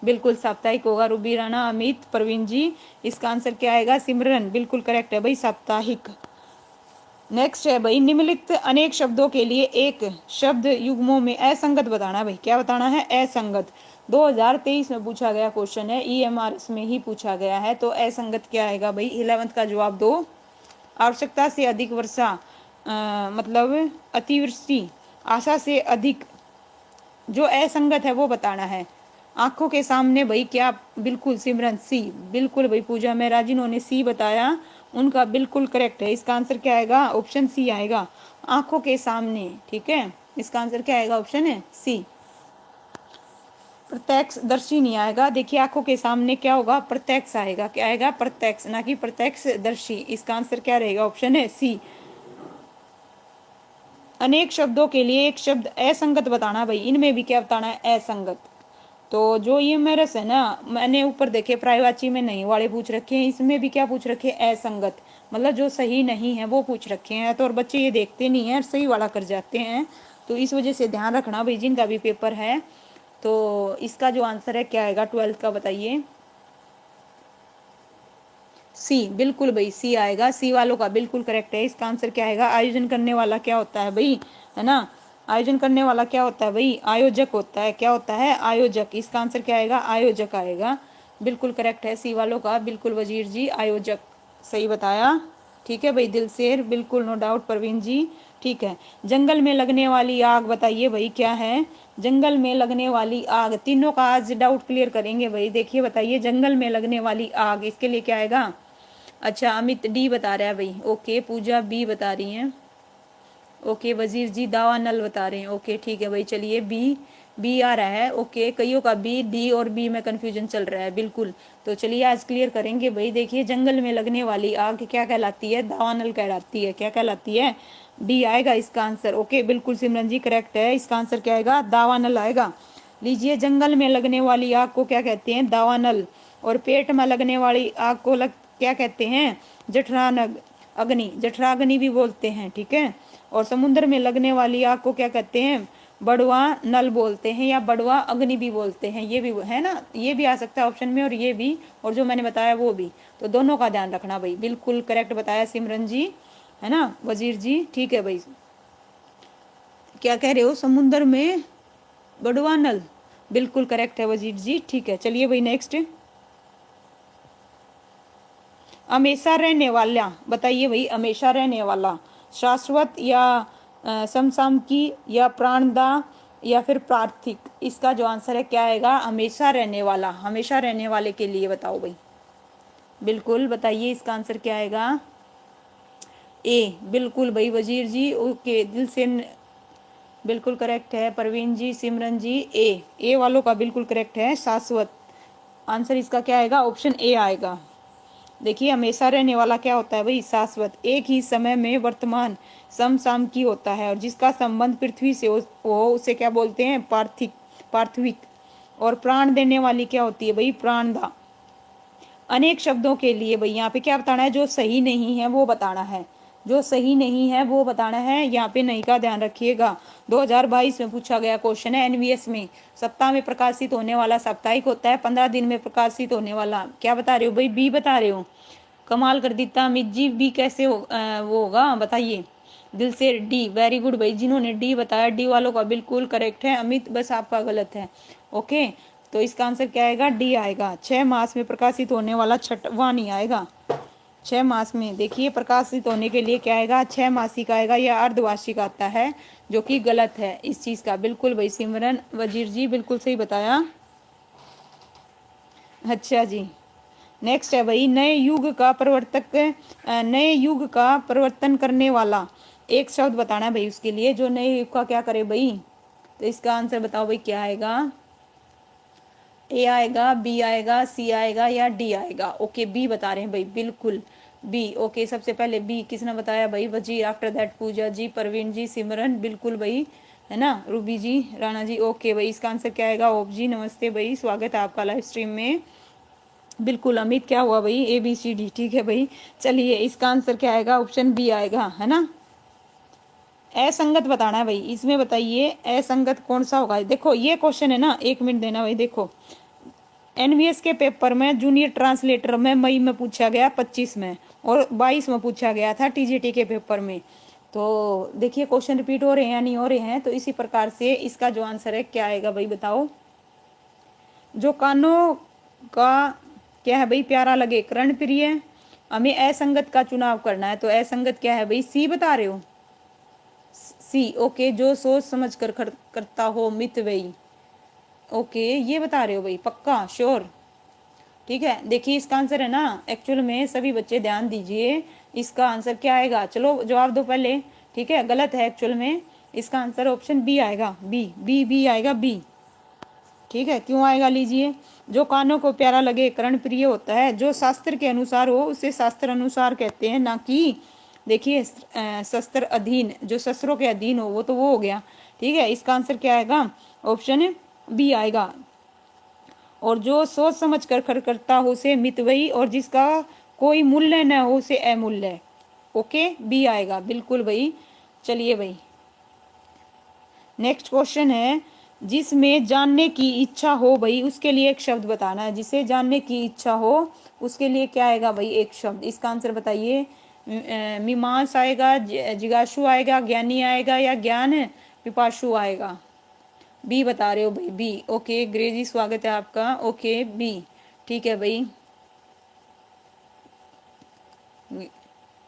बिल्कुल साप्ताहिक होगा। रूबी राणा, अमित, प्रवीण जी, इसका आंसर क्या आएगा? सिमरन बिल्कुल करेक्ट है भाई, साप्ताहिक। नेक्स्ट है भाई, निम्नलिखित अनेक शब्दों के लिए एक शब्द युग्मों में असंगत बताना। भाई क्या बताना है? असंगत। 2023 में पूछा गया क्वेश्चन है, EMRS में ही पूछा गया है। तो असंगत क्या आएगा भाई? 11th का जवाब दो। आवश्यकता से अधिक वर्षा, मतलब अतिवृष्टि, आशा से अधिक, जो असंगत है वो बताना है। आंखों के सामने भाई क्या? बिल्कुल सिमरन सी, बिल्कुल भाई पूजा मेहरा जिन्होंने सी बताया उनका बिल्कुल करेक्ट है। इसका आंसर क्या आएगा? ऑप्शन सी आएगा, आंखों के सामने। ठीक है, इसका आंसर क्या आएगा? ऑप्शन है सी। प्रत्यक्ष दर्शी नहीं आएगा। देखिए आंखों के सामने क्या होगा? प्रत्यक्ष आएगा। क्या आएगा? प्रत्यक्ष, ना कि प्रत्यक्ष दर्शी। इसका आंसर क्या रहेगा? ऑप्शन है सी। अनेक शब्दों के लिए एक शब्द असंगत बताना। भाई इनमें भी क्या बताना है? असंगत। तो जो ये मेरे से ना, मैंने ऊपर देखे प्रायवाची में नहीं वाले पूछ रखे हैं, इसमें भी क्या पूछ रखे हैं? असंगत, मतलब जो सही नहीं है वो पूछ रखे हैं। तो और बच्चे ये देखते नहीं है, सही वाला कर जाते हैं। तो इस वजह से ध्यान रखना भाई, जिनका भी पेपर है। तो इसका जो आंसर है क्या आएगा 12th का? बताइए। सी, बिल्कुल भाई सी आएगा। सी वालों का बिल्कुल करेक्ट है। इसका आंसर क्या आएगा? आयोजन करने वाला क्या होता है भाई? है ना, आयोजन करने वाला क्या होता है भाई? आयोजक होता है। क्या होता है? आयोजक। इसका आंसर क्या आएगा? आयोजक आएगा। बिल्कुल करेक्ट है सी वालों का, बिल्कुल वजीर जी, आयोजक सही बताया। ठीक है भाई, दिल से बिल्कुल नो डाउट परवीन जी। ठीक है, जंगल में लगने वाली आग, बताइए भाई क्या है? जंगल में लगने वाली आग, तीनों का आज डाउट क्लियर करेंगे भाई। देखिए बताइए, जंगल में लगने वाली आग, इसके लिए क्या आएगा? अच्छा अमित डी बता रहा है भाई। ओके, पूजा बी बता रही हैं। ओके, वजीर जी दावा नल बता रहे हैं। ओके ठीक है भाई, चलिए बी, बी आ रहा है। ओके, कईयों का बी, डी और बी में कंफ्यूजन चल रहा है। बिल्कुल, तो चलिए आज क्लियर करेंगे भाई। देखिए जंगल में लगने वाली आग क्या कहलाती है? दावा नल कहलाती है। क्या कहलाती है? डी आएगा इसका आंसर। ओके बिल्कुल सिमरन जी करेक्ट है। इसका आंसर क्या आएगा? दावा नल आएगा। लीजिए, जंगल में लगने वाली आग को क्या कहते हैं? दावा नल। और पेट में लगने वाली आग को क्या कहते हैं? जठरानग अग्नि, जठराग्नि भी बोलते हैं। ठीक है, और समुद्र में लगने वाली आग को क्या कहते हैं? बड़वा नल बोलते हैं, या बड़वा अग्नि भी बोलते हैं। ये भी है ना, ये भी आ सकता है ऑप्शन में, और ये भी, और जो मैंने बताया वो भी। तो दोनों का ध्यान रखना भाई। बिल्कुल करेक्ट बताया सिमरन जी, है ना वजीर जी। ठीक है भाई, क्या कह रहे हो? समुद्र में बड़वा नल, बिल्कुल करेक्ट है वजीर जी। ठीक है, चलिए भाई नेक्स्ट, हमेशा रहने वाला, बताइए भाई हमेशा रहने वाला, शाश्वत या समसामयिक या प्राणदा या फिर प्रार्थिक। इसका जो आंसर है क्या आएगा? हमेशा रहने वाला। हमेशा रहने वाले के लिए बताओ भाई, बिल्कुल बताइए इसका आंसर क्या आएगा? ए, बिल्कुल भाई वजीर जी। ओके, दिल से बिल्कुल करेक्ट है। परवीन जी, सिमरन जी, ए वालों का बिल्कुल करेक्ट है, शाश्वत। आंसर इसका क्या आएगा? ऑप्शन ए आएगा। देखिए हमेशा रहने वाला क्या होता है भाई, शाश्वत। एक ही समय में वर्तमान समसामयिक होता है, और जिसका संबंध पृथ्वी से हो उसे क्या बोलते हैं, पार्थिविक। और प्राण देने वाली क्या होती है भाई, प्राणदा। अनेक शब्दों के लिए भाई यहाँ पे क्या बताना है, जो सही नहीं है वो बताना है, जो सही नहीं है वो बताना है। यहाँ पे नहीं का ध्यान रखिएगा। 2022 में पूछा गया क्वेश्चन है। एनवीएस में सप्ताह में प्रकाशित होने वाला साप्ताहिक होता है, 15 दिन में प्रकाशित होने वाला। क्या बता रहे हो भाई, बी बता रहे हो। कमाल कर देता अमित जी, बी कैसे वो होगा बताइए। दिल से डी, वेरी गुड भाई, जिन्होंने डी बताया डी वालों का बिल्कुल करेक्ट है। अमित बस आपका गलत है। ओके, तो इसका आंसर क्या आएगा, डी आएगा। 6 मास में प्रकाशित होने वाला छठवां नहीं आएगा। 6 मास में देखिए प्रकाशित होने के लिए क्या आएगा, 6 मासिक आएगा या अर्धवार्षिक आता है, जो कि गलत है इस चीज का। बिल्कुल भाई सिमरन वजीर जी बिल्कुल सही बताया। अच्छा जी, नेक्स्ट है भाई, नए युग का परिवर्तन करने वाला एक शब्द बताना है भाई उसके लिए, जो नए युग का क्या करे भाई। तो इसका आंसर बताओ भाई, क्या आएगा, ए आएगा, बी आएगा, सी आएगा या डी आएगा। ओके, बी बता रहे हैं भाई, बिल्कुल बी। ओके, सबसे पहले बी किसने बताया भाई, वजीर। आफ्टर दैट पूजा जी, परवीन जी, सिमरन, बिल्कुल भाई, है ना, रूबी जी, राणा जी। ओके भाई, इसका आंसर क्या आएगा, ओप जी। नमस्ते भाई, स्वागत है आपका लाइव स्ट्रीम में। बिल्कुल अमित क्या हुआ भाई, ए बी सी डी, ठीक है भाई। चलिए इसका आंसर क्या आएगा, ऑप्शन बी आएगा, है ना। असंगत बताना है भाई इसमें, बताइए असंगत कौन सा होगा। देखो ये क्वेश्चन है ना, 1 मिनट देना भाई। देखो एनवीएस के पेपर में जूनियर ट्रांसलेटर में मई में पूछा गया, 25 में, और 22 में पूछा गया था टीजीटी के पेपर में। तो देखिए क्वेश्चन रिपीट हो रहे हैं या नहीं हो रहे हैं। तो इसी प्रकार से इसका जो आंसर है क्या आएगा भाई, बताओ। जो कानों का क्या है भाई, प्यारा लगे, कर्ण प्रिय। हमें असंगत का चुनाव करना है, तो असंगत क्या है भाई, सी बता रहे हो, सी। ओके, जो सोच समझ कर करता हो मितव्ययी। ओके, ये बता रहे हो भाई, पक्का श्योर, ठीक है। देखिए इसका आंसर है ना, एक्चुअल में सभी बच्चे ध्यान दीजिए, इसका आंसर क्या आएगा, चलो जवाब दो पहले, ठीक है। गलत है एक्चुअल में, इसका आंसर ऑप्शन बी आएगा, बी बी बी आएगा, बी, ठीक है। क्यों आएगा लीजिए, जो कानों को प्यारा लगे, कर्ण प्रिय होता है, जो शास्त्र के अनुसार हो उसे शास्त्र अनुसार कहते हैं, ना कि देखिए शस्त्र अधीन, जो शस्त्रों के अधीन हो वो तो वो हो गया, ठीक है। इसका आंसर क्या आएगा, ऑप्शन बी आएगा। और जो सोच समझ कर करता हो उसे मितव्ययी, और जिसका कोई मूल्य न हो उसे अमूल्य। ओके, बी आएगा बिल्कुल भाई। चलिए भाई नेक्स्ट क्वेश्चन है, जिसमें जानने की इच्छा हो भाई उसके लिए एक शब्द बताना है। जिसे जानने की इच्छा हो उसके लिए क्या आएगा भाई, एक शब्द। इसका आंसर बताइए, मीमांस आएगा, जिज्ञासु आएगा, ज्ञानी आएगा या ज्ञान पिपासु आएगा। बी बता रहे हो भाई, बी। ओके ग्रेजी, स्वागत है आपका। ओके बी, ठीक है भाई।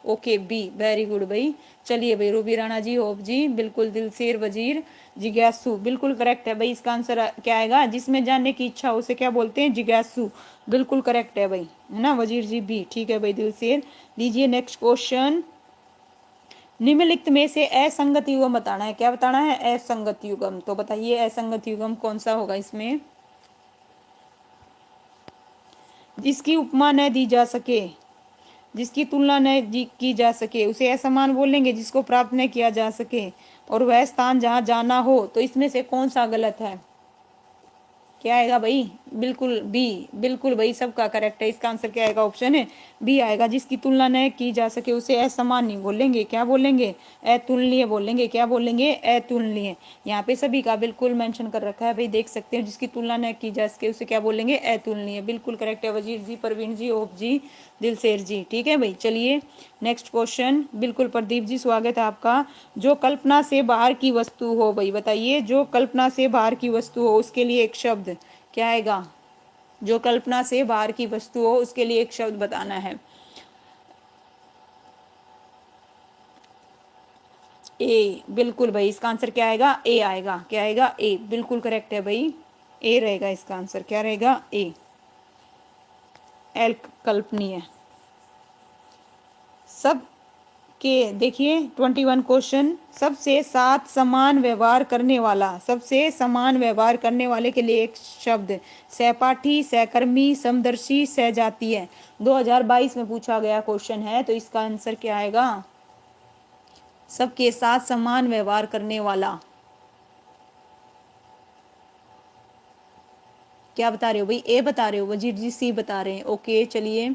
ओके बी, वेरी गुड भाई। चलिए भाई, रूबी राणा जी, होप जी, बिल्कुल। दिलसेर वजीर, जिज्ञासु, बिल्कुल करेक्ट है भाई। इसका आंसर क्या आएगा, जिसमें जानने की इच्छा उसे क्या बोलते हैं, जिज्ञासु, बिल्कुल करेक्ट है भाई, है ना वजीर जी, बी, ठीक है भाई। दिलसेर लीजिए नेक्स्ट क्वेश्चन, निम्नलिखित में से असंगत युगम बताना है। क्या बताना है, असंगत युगम। तो बताइए असंगत युगम कौन सा होगा इसमें, जिसकी उपमा न दी जा सके, जिसकी तुलना न की जा सके उसे असमान बोलेंगे, जिसको प्राप्त न किया जा सके, और वह स्थान जहाँ जाना हो। तो इसमें से कौन सा गलत है, क्या आएगा भाई, बिल्कुल बी, बिल्कुल भाई सबका करेक्ट है। इसका आंसर क्या आएगा, ऑप्शन है बी आएगा। जिसकी तुलना न की जा सके उसे असमान नहीं बोलेंगे, क्या बोलेंगे, अतुलनीय बोलेंगे। क्या बोलेंगे, अतुलनीय। यहाँ पे सभी का बिल्कुल मेंशन कर रखा है भाई, देख सकते हो। जिसकी तुलना न की जा सके उसे क्या बोलेंगे, अतुलनीय, बिल्कुल करेक्ट है वजीर जी, परवीन जी, ओप जी, दिलसेर जी, ठीक है भाई। चलिए नेक्स्ट क्वेश्चन, बिल्कुल प्रदीप जी, स्वागत है आपका। जो कल्पना से बाहर की वस्तु हो भाई, बताइए, जो कल्पना से बाहर की वस्तु हो उसके लिए एक शब्द क्या आएगा। जो कल्पना से बाहर की वस्तु हो उसके लिए एक शब्द बताना है। ए, बिल्कुल भाई, इसका आंसर क्या आएगा, ए आएगा। क्या आएगा, ए, बिल्कुल करेक्ट है भाई, ए रहेगा इसका आंसर। क्या रहेगा, ए, एल, कल्पनीय। सब ओके, देखिए 21 क्वेश्चन। सबसे साथ समान व्यवहार करने वाला, सबसे समान व्यवहार करने वाले के लिए एक शब्द। सहपाठी, सहकर्मी, समदर्शी, सहजातीय। 2022 में पूछा गया क्वेश्चन है, तो इसका आंसर क्या आएगा? सबके साथ समान व्यवहार करने वाला। क्या बता रहे हो भाई? ए बता रहे हो, वजीर जी सी बता रहे हैं। ओके चलिए,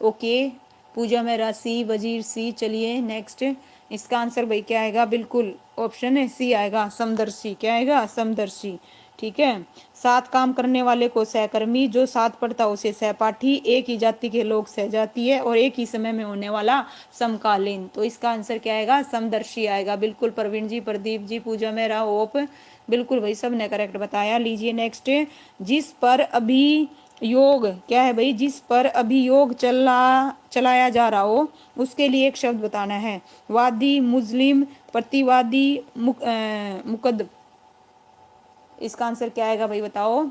ओके पूजा मेहरा सी, वजीर सी। चलिए नेक्स्ट, इसका आंसर भाई क्या आएगा? बिल्कुल ऑप्शन है सी आएगा, समदर्शी। क्या आएगा? समदर्शी। ठीक है। साथ काम करने वाले को सहकर्मी, जो साथ पढ़ता उसे सहपाठी, एक ही जाति के लोग सहजातीय, और एक ही समय में होने वाला समकालीन। तो इसका आंसर क्या आएगा? समदर्शी आएगा। बिल्कुल प्रवीण जी, प्रदीप जी, पूजा मेहरा, होप बिल्कुल भाई सब ने करेक्ट बताया। लीजिए नेक्स्ट, जिस पर अभियोग, क्या है भाई? जिस पर अभियोग चलाया जा रहा हो उसके लिए एक शब्द बताना है। वादी, मुस्लिम, प्रतिवादी, मुकद। इसका आंसर क्या आएगा भाई? बताओ।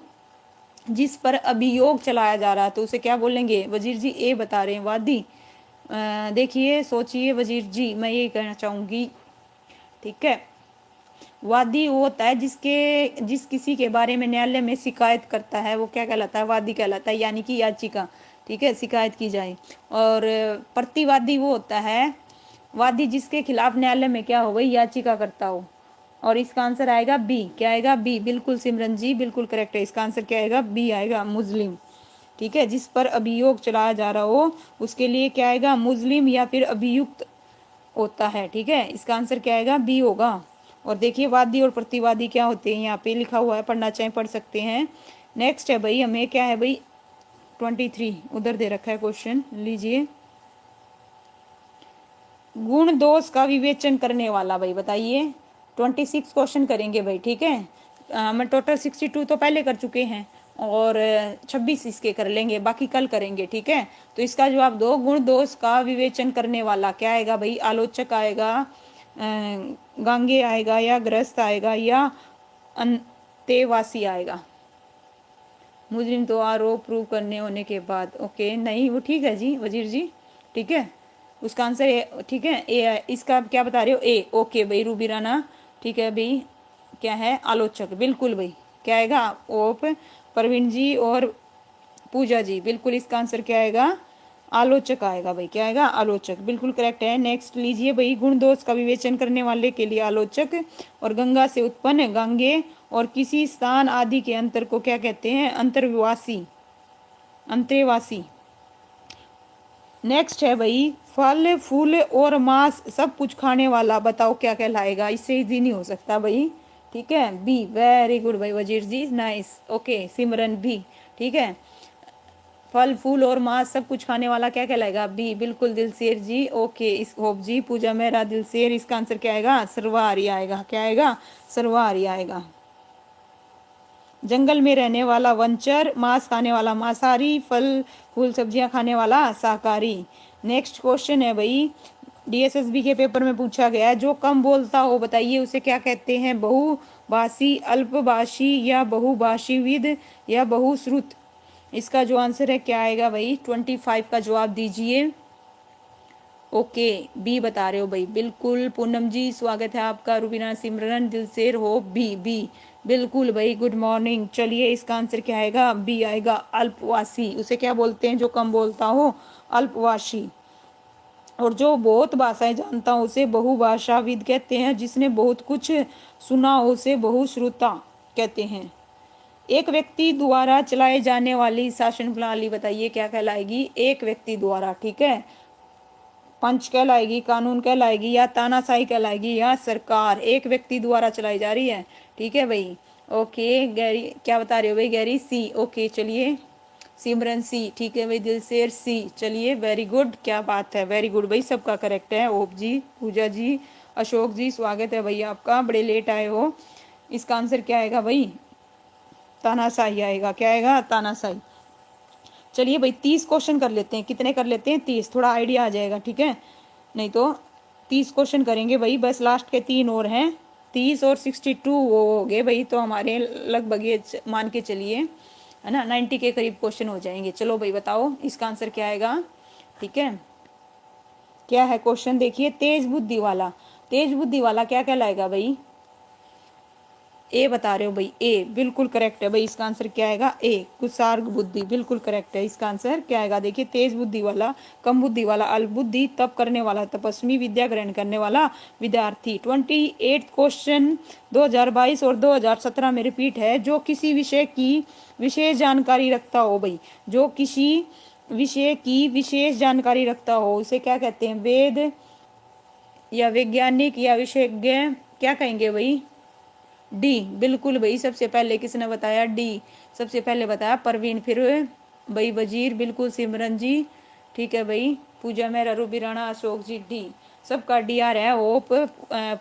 जिस पर अभियोग चलाया जा रहा है तो उसे क्या बोलेंगे? वजीर जी ए बता रहे हैं, वादी। देखिए सोचिए वजीर जी, मैं ये कहना चाहूंगी। ठीक है, वादी वो होता है जिस किसी के बारे में न्यायालय में शिकायत करता है, वो क्या कहलाता है? वादी कहलाता है, यानी कि याचिका। ठीक है, शिकायत की जाए। और प्रतिवादी वो होता है, वादी जिसके खिलाफ न्यायालय में क्या हो गई? याचिका करता हो। और इसका आंसर आएगा बी। क्या आएगा? बी। बिल्कुल सिमरन जी, बिल्कुल करेक्ट है। इसका आंसर क्या आएगा? बी आएगा, मुस्लिम। ठीक है, जिस पर अभियोग चलाया जा रहा हो उसके लिए क्या आएगा? मुस्लिम या फिर अभियुक्त होता है। ठीक है, इसका आंसर क्या आएगा? बी होगा। और देखिए वादी और प्रतिवादी क्या होते हैं, यहाँ पे लिखा हुआ है, पढ़ना चाहे पढ़ सकते हैं। नेक्स्ट है भाई, हमें क्या है भाई? 23 उधर दे रखा है क्वेश्चन, लीजिए। गुण दोष का विवेचन करने वाला, भाई बताइए। 26 क्वेश्चन करेंगे भाई। ठीक है, मैं टोटल 62 तो पहले कर चुके हैं, और 26 इसके कर लेंगे, बाकी कल करेंगे। ठीक है, तो इसका जवाब दो। गुण दोष का विवेचन करने वाला क्या आएगा भाई? आलोचक आएगा, गांगे आएगा, या गृहस्थ आएगा, या अंतेवासी आएगा? मुजरिम तो आरोप प्रूव करने होने के बाद। ओके, नहीं वो ठीक है जी वजीर जी। ठीक है, उसका आंसर ए। ठीक है, ए। इसका क्या बता रहे हो? ए। ओके भाई रूबी राना। ठीक है भाई, क्या है? आलोचक। बिल्कुल भाई, क्या आएगा? ओप। प्रवीण जी और पूजा जी, बिल्कुल इसका आंसर क्या आएगा? आलोचक आएगा भाई। क्या आएगा? आलोचक। बिल्कुल करेक्ट है। नेक्स्ट लीजिए भाई, गुण दोष का विवेचन करने वाले के लिए आलोचक, और गंगा से उत्पन्न, गांगे, और किसी स्थान आदि के अंतर को क्या कहते हैं? अंतर्वासी, अंतरेवासी। नेक्स्ट है भाई, फल फूल और मांस सब कुछ खाने वाला, बताओ क्या कहलाएगा? इससे इजी नहीं हो सकता भाई। ठीक है, बी। वेरी गुड भाई वजीर जी, नाइस। ओके सिमरन भी। ठीक है, फल फूल और मांस सब कुछ खाने वाला क्या कहलाएगा? बी। बिल्कुल दिलसेर जी। ओके, इस होप जी, पूजा मेहरा, दिलसेर। इसका आंसर क्या आएगा? सर्वहारी आएगा। क्या आएगा? सर्वहारी आएगा। जंगल में रहने वाला वनचर, मांस खाने वाला मांसाहारी, फल फूल सब्जियां खाने वाला शाकाहारी। नेक्स्ट क्वेश्चन है भाई, डीएसएसबी के पेपर में पूछा गया है, जो कम बोलता हो बताइए उसे क्या कहते हैं? बहुभाषी, अल्पभाषी, या बहुभाषीविद, या बहुश्रुत? इसका जो आंसर है क्या आएगा भाई? 25 का जवाब दीजिए। ओके, बी बता रहे हो भाई। बिल्कुल पूनम जी, स्वागत है आपका। रुबीना, सिमरन, दिलसेर, हो बी। बी बिल्कुल भाई, गुड मॉर्निंग। चलिए इसका आंसर क्या आएगा? बी आएगा, अल्पवासी। उसे क्या बोलते हैं जो कम बोलता हो? अल्पवासी। और जो बहुत भाषाएं जानता हो उसे बहुभाषाविद कहते हैं, जिसने बहुत कुछ सुना हो उसे बहुश्रुता कहते हैं। एक व्यक्ति द्वारा चलाए जाने वाली शासन प्रणाली बताइए क्या कहलाएगी? एक व्यक्ति द्वारा। ठीक है, पंच कहलाएगी, कानून कहलाएगी, या तानाशाही कहलाएगी, या सरकार? एक व्यक्ति द्वारा चलाई जा रही है। ठीक है भाई। ओके गैरी, क्या बता रहे हो भाई? गैरी सी। ओके चलिए, सिमरन सी। ठीक है भाई, दिलसेर सी। चलिए वेरी गुड, क्या बात है, वेरी गुड भाई, सबका करेक्ट है। ओप जी, पूजा जी, अशोक जी, स्वागत है भैया आपका, बड़े लेट आए हो। इसका आंसर क्या आएगा भाई? तानाशाही आएगा। क्या आएगा? तानाशाही। चलिए भाई 30 क्वेश्चन कर लेते हैं। कितने कर लेते हैं? 30, थोड़ा आइडिया आ जाएगा। ठीक है, नहीं तो 30 क्वेश्चन करेंगे भाई, बस लास्ट के 3 और हैं। 30 और 62 वो हो गए भाई, तो हमारे लगभग ये मान के चलिए, है ना, 90 के करीब क्वेश्चन हो जाएंगे। चलो भाई बताओ इसका आंसर क्या आएगा? ठीक है, क्या है क्वेश्चन देखिए, तेज बुद्धि वाला, तेज बुद्धि वाला क्या कहलाएगा भाई, ए बता रहे हो भाई, ए बिल्कुल करेक्ट है भाई, इसका आंसर क्या आएगा, ए कुसार्ग बुद्धि, बिल्कुल करेक्ट है, इसका आंसर क्या आएगा देखिए, तेज बुद्धि वाला, कम बुद्धि वाला, अल्प बुद्धि, तप करने वाला तपस्वी, विद्या ग्रहण करने वाला विद्यार्थी। 28 क्वेश्चन 2022 और 2017 में रिपीट है। जो किसी विषय की विशेष जानकारी रखता हो भाई, जो किसी विषय की विशेष जानकारी रखता हो उसे क्या कहते हैं, वेद या वैज्ञानिक या विशेषज्ञ, क्या कहेंगे भाई, डी बिल्कुल भाई, सबसे पहले किसने बताया, डी सबसे पहले बताया परवीन, फिर भाई वजीर, बिल्कुल सिमरन जी, ठीक है भाई, पूजा मेहरा, रूबी राणा, अशोक जी, डी सबका डी आ रहा है। ओप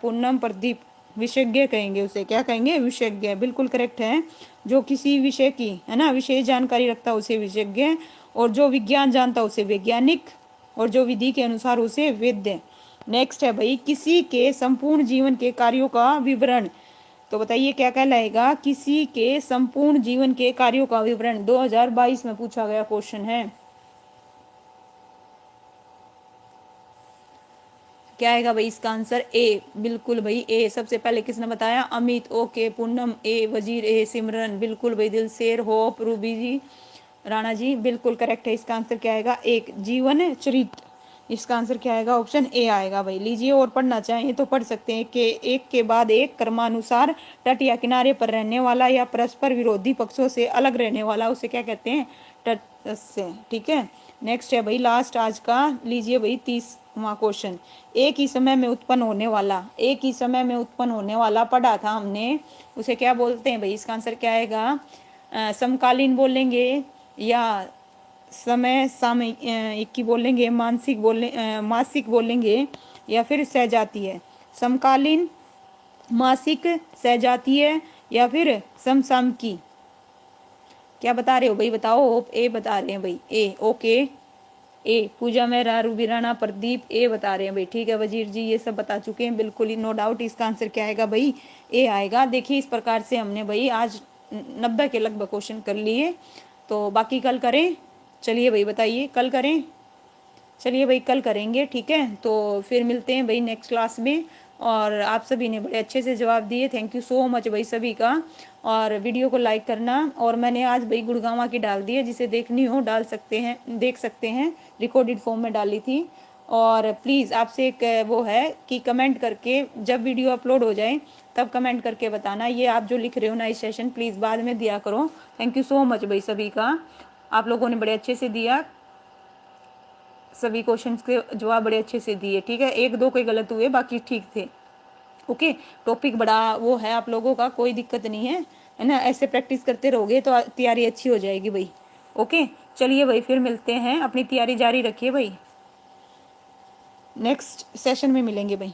पूनम, प्रदीप, विशेषज्ञ कहेंगे उसे, क्या कहेंगे, विशेषज्ञ, बिल्कुल करेक्ट है। जो किसी विषय की है ना विशेष जानकारी रखता उसे विशेषज्ञ, और जो विज्ञान जानता उसे वैज्ञानिक, और जो विधि के अनुसार उसे वेद्य। नेक्स्ट है भाई, किसी के संपूर्ण जीवन के कार्यों का विवरण, तो बताइए क्या कहलाएगा, किसी के संपूर्ण जीवन के कार्यों का विवरण, 2022 में पूछा गया क्वेश्चन है, क्या आएगा भाई इसका आंसर, ए बिल्कुल भाई, ए सबसे पहले किसने बताया, अमित, ओके, पूनम, ए वजीर, ए सिमरन, बिल्कुल भाई, दिलशेर, होप, रूबी जी, राणा जी, बिल्कुल करेक्ट है, इसका आंसर क्या आएगा, एक जीवन चरित्र, इसका आंसर क्या आएगा, ऑप्शन ए आएगा भाई। लीजिए और पढ़ना चाहें तो पढ़ सकते हैं कि एक के बाद एक क्रमानुसार तट या किनारे पर रहने वाला या परस्पर विरोधी पक्षों से अलग रहने वाला उसे क्या कहते हैं, तटस्थ, ठीक है। नेक्स्ट है भाई लास्ट आज का, लीजिए भाई 30वां क्वेश्चन, एक ही समय में उत्पन्न होने वाला, एक ही समय में उत्पन्न होने वाला पढ़ा था हमने, उसे क्या बोलते हैं भाई, इसका आंसर क्या आएगा, समकालीन बोलेंगे या समय सामयिक की बोलेंगे, मानसिक बोले मासिक बोलेंगे, या फिर सहजातीय, समकालीन, मासिक, सहजातीय, या फिर समसामयिकी, क्या बता रहे हो भाई, बताओ, ए बता रहे हैं भाई, ए ओके, ए पूजा मेहरा, रूबी राणा, प्रदीप, ए बता रहे हैं भाई, ठीक है वजीर जी, ये सब बता चुके हैं, बिल्कुल ही नो डाउट, इसका आंसर क्या आएगा भाई, ए आएगा। देखिए इस प्रकार से हमने भाई आज 90 के लगभग क्वेश्चन कर लिए, तो बाकी कल करें, चलिए भाई बताइए, कल करें, चलिए भाई कल करेंगे, ठीक है, तो फिर मिलते हैं भाई नेक्स्ट क्लास में। और आप सभी ने बड़े अच्छे से जवाब दिए, थैंक यू सो मच भाई सभी का, और वीडियो को लाइक करना। और मैंने आज भाई गुड़गांवा की डाल दी है, जिसे देखनी हो डाल सकते हैं, देख सकते हैं, रिकॉर्डेड फॉर्म में डाली थी। और प्लीज़ आपसे एक वो है कि कमेंट करके जब वीडियो अपलोड हो जाए तब कमेंट करके बताना, ये आप जो लिख रहे हो ना इस सेशन प्लीज़ बाद में दिया करो। थैंक यू सो मच भाई सभी का, आप लोगों ने बड़े अच्छे से दिया, सभी क्वेश्चंस के जवाब बड़े अच्छे से दिए, ठीक है, एक दो कोई गलत हुए बाकी ठीक थे, ओके। टॉपिक बड़ा वो है आप लोगों का, कोई दिक्कत नहीं है ना, ऐसे प्रैक्टिस करते रहोगे तो तैयारी अच्छी हो जाएगी भाई, ओके। चलिए भाई फिर मिलते हैं, अपनी तैयारी जारी रखिए भाई, नेक्स्ट सेशन में मिलेंगे भाई।